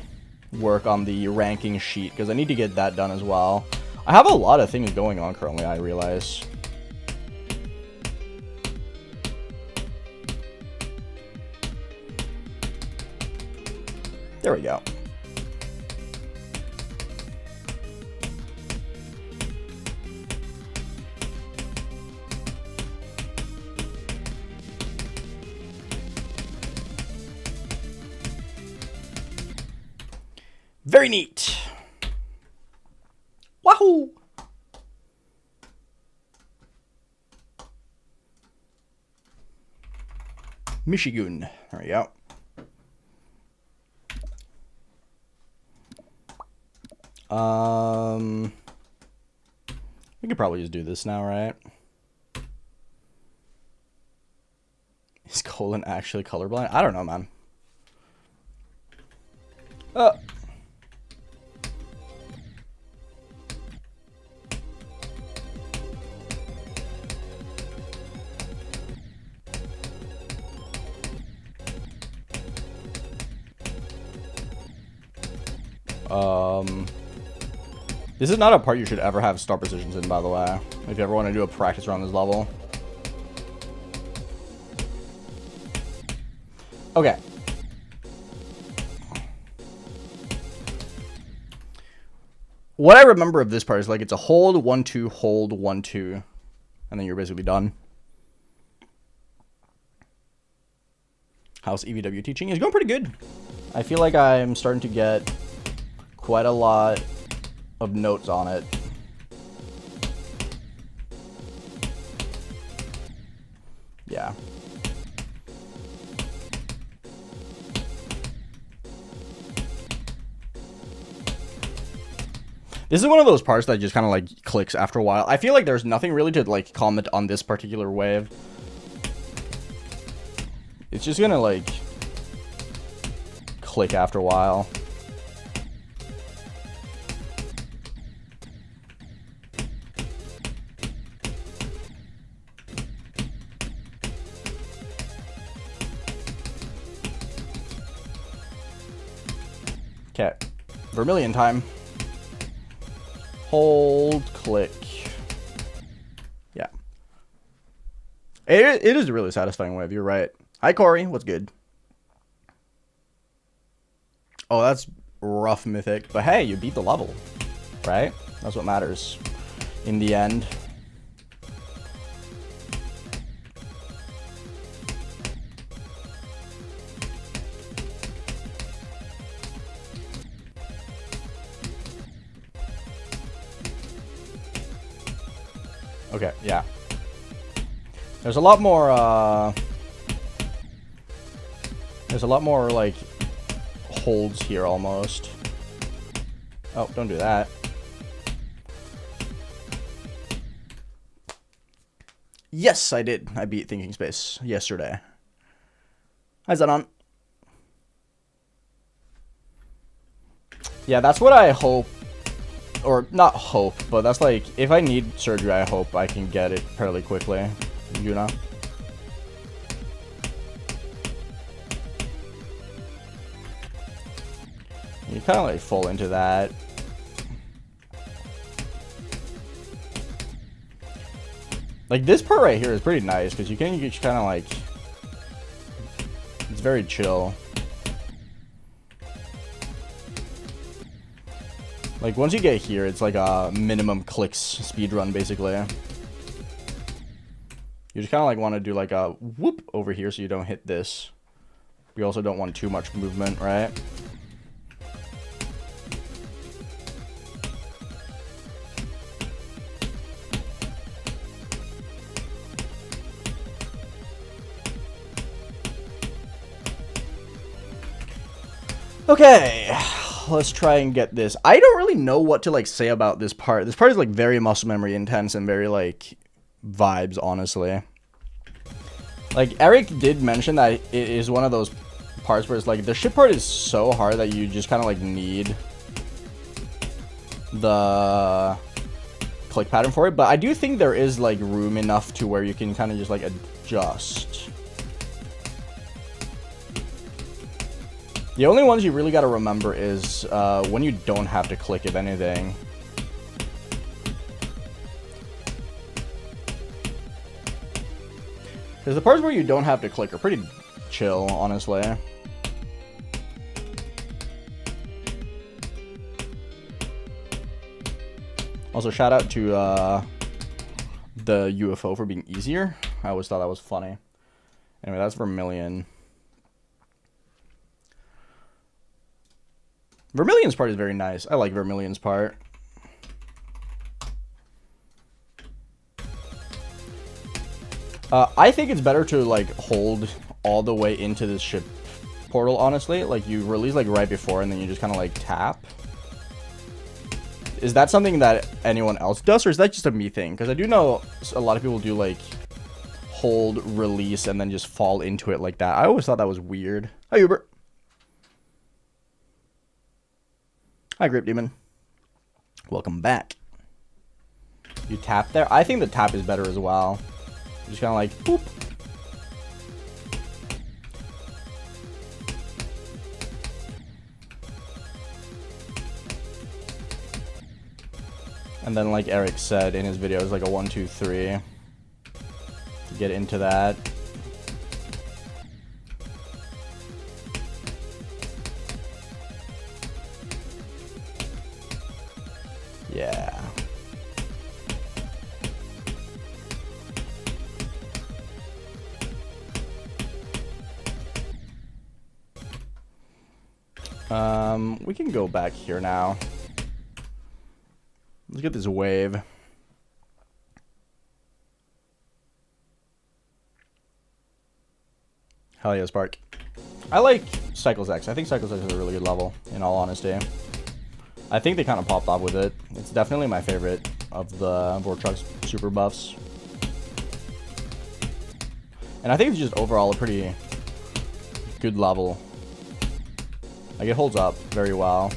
work on the ranking sheet because I need to get that done as well. I have a lot of things going on currently, I realize. There we go. Very neat. Wahoo! Michigan. There we go. We could probably just do this now, right? Is Colin actually colorblind? I don't know, man. This is not a part you should ever have start positions in, by the way, if you ever want to do a practice run this level. Okay. What I remember of this part is like it's a hold 1-2, hold 1-2, and then you're basically done. How's EVW teaching? It's going pretty good. I feel like I'm starting to get quite a lot of notes on it. Yeah. This is one of those parts that just kind of like clicks after a while. I feel like there's nothing really to like comment on this particular wave. It's just gonna like click after a while. Okay, Vermilion time. Hold, click. It is a really satisfying wave. You're right. Hi, Corey. What's good? Oh, that's rough mythic. But hey, you beat the level, right? That's what matters in the end. Okay, yeah. There's a lot more, like, holds here, almost. Oh, don't do that. Yes, I did. I beat Thinking Space yesterday. Hi, Zenon. Yeah, that's what I hope. Or, not hope, but that's like, if I need surgery, I hope I can get it fairly quickly. You know? You kind of like fall into that. Like this part right here is pretty nice because you can just kind of like, it's very chill. Like once you get here, it's like a minimum clicks speed run basically. You just kind of like want to do like a whoop over here so you don't hit this. You also don't want too much movement, right? Okay, let's try and get this. I don't really know what to like say about this part. This part is like very muscle memory intense and very like vibes, honestly. Like Eric did mention that it is one of those parts where it's like the ship part is so hard that you just kind of like need the click pattern for it. But I do think there is like room enough to where you can kind of just like adjust. The only ones you really got to remember is when you don't have to click, if anything. Because the parts where you don't have to click are pretty chill, honestly. Also, shout out to the UFO for being easier. I always thought that was funny. Anyway, that's Vermilion. Vermilion's part is very nice. I like Vermilion's part. I think it's better to like hold all the way into this ship portal, honestly. Like you release like right before and then you just kind of like tap. Is that something that anyone else does, or is that just a me thing? Because I do know a lot of people do like hold, release, and then just fall into it like that. I always thought that was weird. Hi, Uber. Hi, Grape Demon. Welcome back. You tap there. I think the tap is better as well. Just kind of like, boop. And then like Eric said in his video, it's like a 1, 2, 3 to get into that. Yeah. We can go back here now. Let's get this wave. Hell yeah, Spark. I like Cycles X. I think Cycles X is a really good level, in all honesty. I think they kind of popped off with it. It's definitely my favorite of the Vortex super buffs. And I think it's just overall a pretty good level. Like, it holds up very well.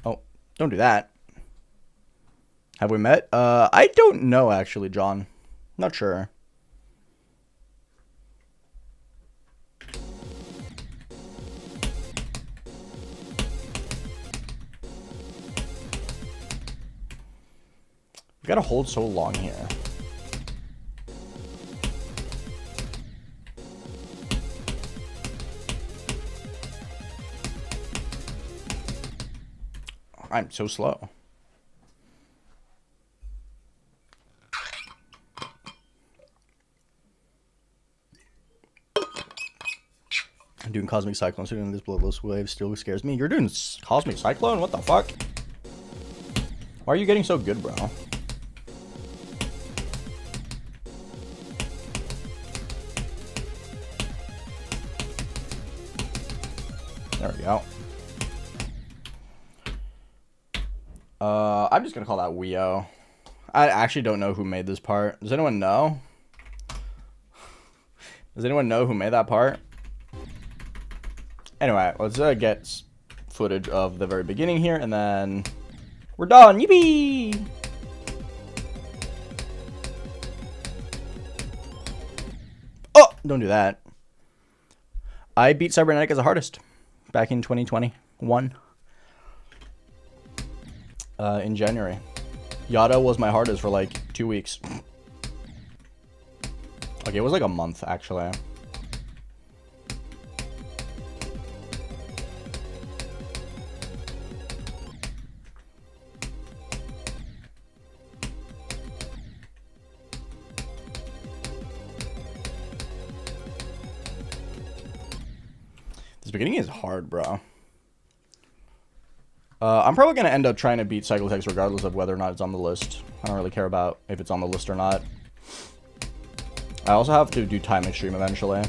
Oh, don't do that. Have we met? I don't know, actually, John. Not sure. We gotta hold so long here. I'm so slow. I'm doing Cosmic Cyclone, so doing this Bloodlust wave still scares me. You're doing Cosmic Cyclone? What the fuck? Why are you getting so good, bro? There we go. I'm just gonna call that Weo. I actually don't know who made this part. Does anyone know? Does anyone know who made that part? Anyway, let's get footage of the very beginning here, and then we're done. Yippee! Oh, don't do that. I beat Cybernetic as a hardest back in 2021. In January. Yada was my hardest for like 2 weeks. Okay, it was like a month actually. This beginning is hard, bro. I'm probably going to end up trying to beat Cyclotex regardless of whether or not it's on the list. I don't really care about if it's on the list or not. I also have to do Time Extreme eventually.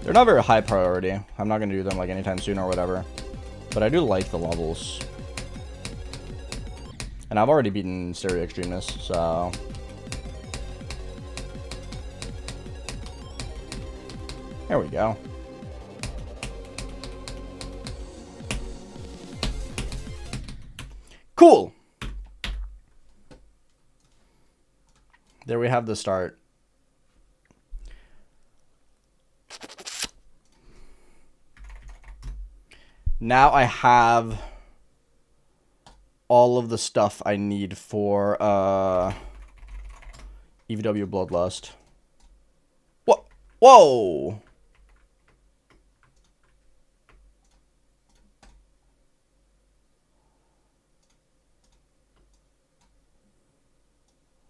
They're not very high priority. I'm not going to do them like anytime soon or whatever. But I do like the levels. And I've already beaten Stereo Extremeness, so... There we go. Cool. There we have the start. Now I have all of the stuff I need for EVW Bloodlust. What? Whoa!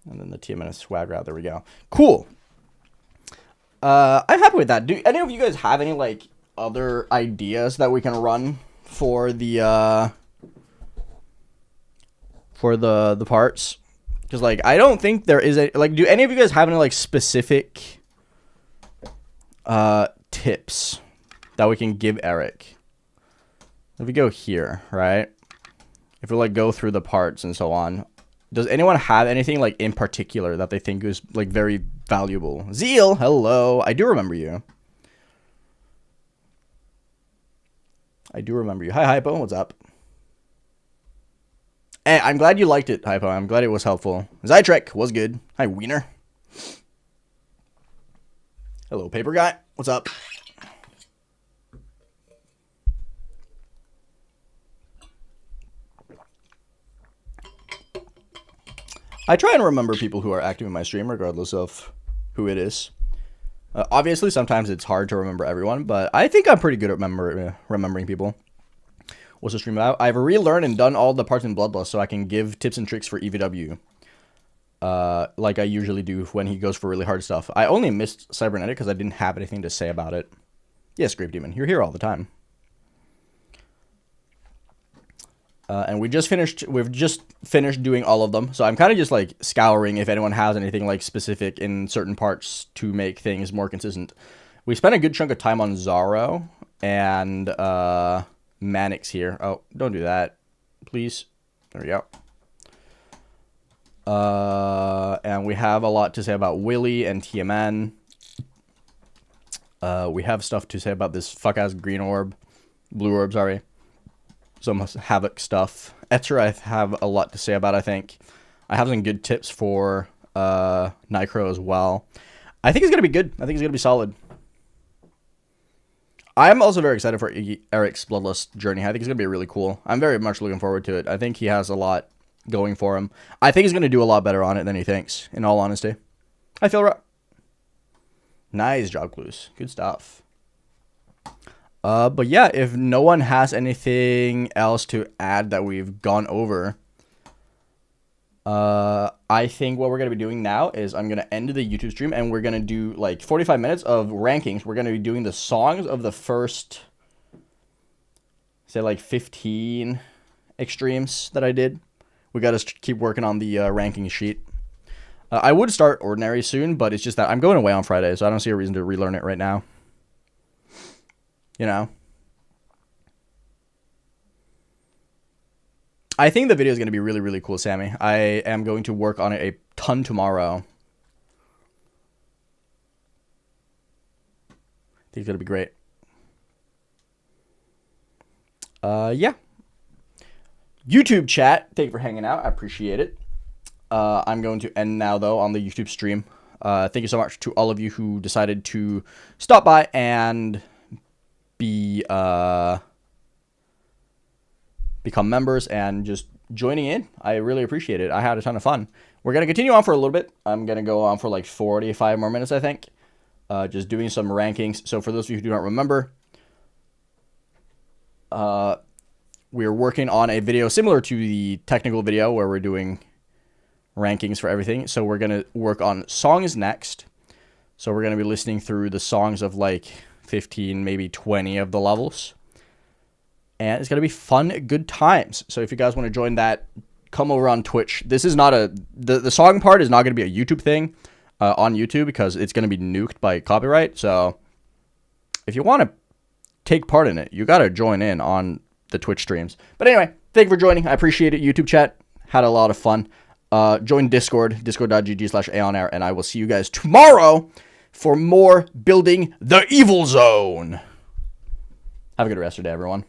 And then the TMNS swag route. There we go. Cool. I'm happy with that. Do any of you guys have any like other ideas that we can run for the parts? Because like I don't think there is a like. Do any of you guys have any like specific tips that we can give Eric? If we go here, right? If we like go through the parts and so on. Does anyone have anything like in particular that they think is like very valuable? Zeal, hello. I do remember you. I do remember you. Hi, Hypo. What's up? Hey, I'm glad you liked it, Hypo. I'm glad it was helpful. Zytrek was good. Hi, Wiener. Hello, Paper Guy. What's up? I try and remember people who are active in my stream, regardless of who it is. Obviously, sometimes it's hard to remember everyone, but I think I'm pretty good at remembering people. What's the stream about? I've relearned and done all the parts in Bloodlust, so I can give tips and tricks for EVW. Like I usually do when he goes for really hard stuff. I only missed Cybernetic because I didn't have anything to say about it. Yes, Grape Demon, you're here all the time. And we've just finished doing all of them. So I'm kind of just like scouring if anyone has anything like specific in certain parts to make things more consistent. We spent a good chunk of time on Zaro and Manix here. Oh, don't do that, please. There we go. And we have a lot to say about Willy and TMN. We have stuff to say about this fuck-ass green orb. Blue orb, sorry. Some Havoc stuff. Etzer I have a lot to say about, I think. I have some good tips for Nicro as well. I think it's going to be good. I think it's going to be solid. I'm also very excited for Eric's Bloodlust journey. I think it's going to be really cool. I'm very much looking forward to it. I think he has a lot going for him. I think he's going to do a lot better on it than he thinks, in all honesty. I feel right. Nice job, Clues. Good stuff. But yeah, if no one has anything else to add that we've gone over, I think what we're going to be doing now is I'm going to end the YouTube stream and we're going to do like 45 minutes of rankings. We're going to be doing the songs of the first, say like 15 extremes that I did. We got to keep working on the ranking sheet. I would start Ordinary soon, but it's just that I'm going away on Friday, so I don't see a reason to relearn it right now. You know? I think the video is going to be really, really cool, Sammy. I am going to work on it a ton tomorrow. I think it's going to be great. Yeah. YouTube chat, thank you for hanging out. I appreciate it. I'm going to end now, though, on the YouTube stream. Thank you so much to all of you who decided to stop by and become members and just joining in. I really appreciate it. I had a ton of fun. We're going to continue on for a little bit. I'm going to go on for like 45 more minutes, I think. Just doing some rankings. So for those of you who do not remember, we're working on a video similar to the technical video where we're doing rankings for everything. So we're going to work on songs next. So we're going to be listening through the songs of like 15, maybe 20 of the levels. And it's going to be fun, good times. So if you guys want to join that, come over on Twitch. This is not the song part is not going to be a YouTube thing on YouTube because it's going to be nuked by copyright. So if you want to take part in it, you got to join in on the Twitch streams. But anyway, thank you for joining. I appreciate it. YouTube chat. Had a lot of fun. Join Discord, discord.gg/AeonAir, and I will see you guys tomorrow for more Building the Evil Zone. Have a good rest of the day, everyone.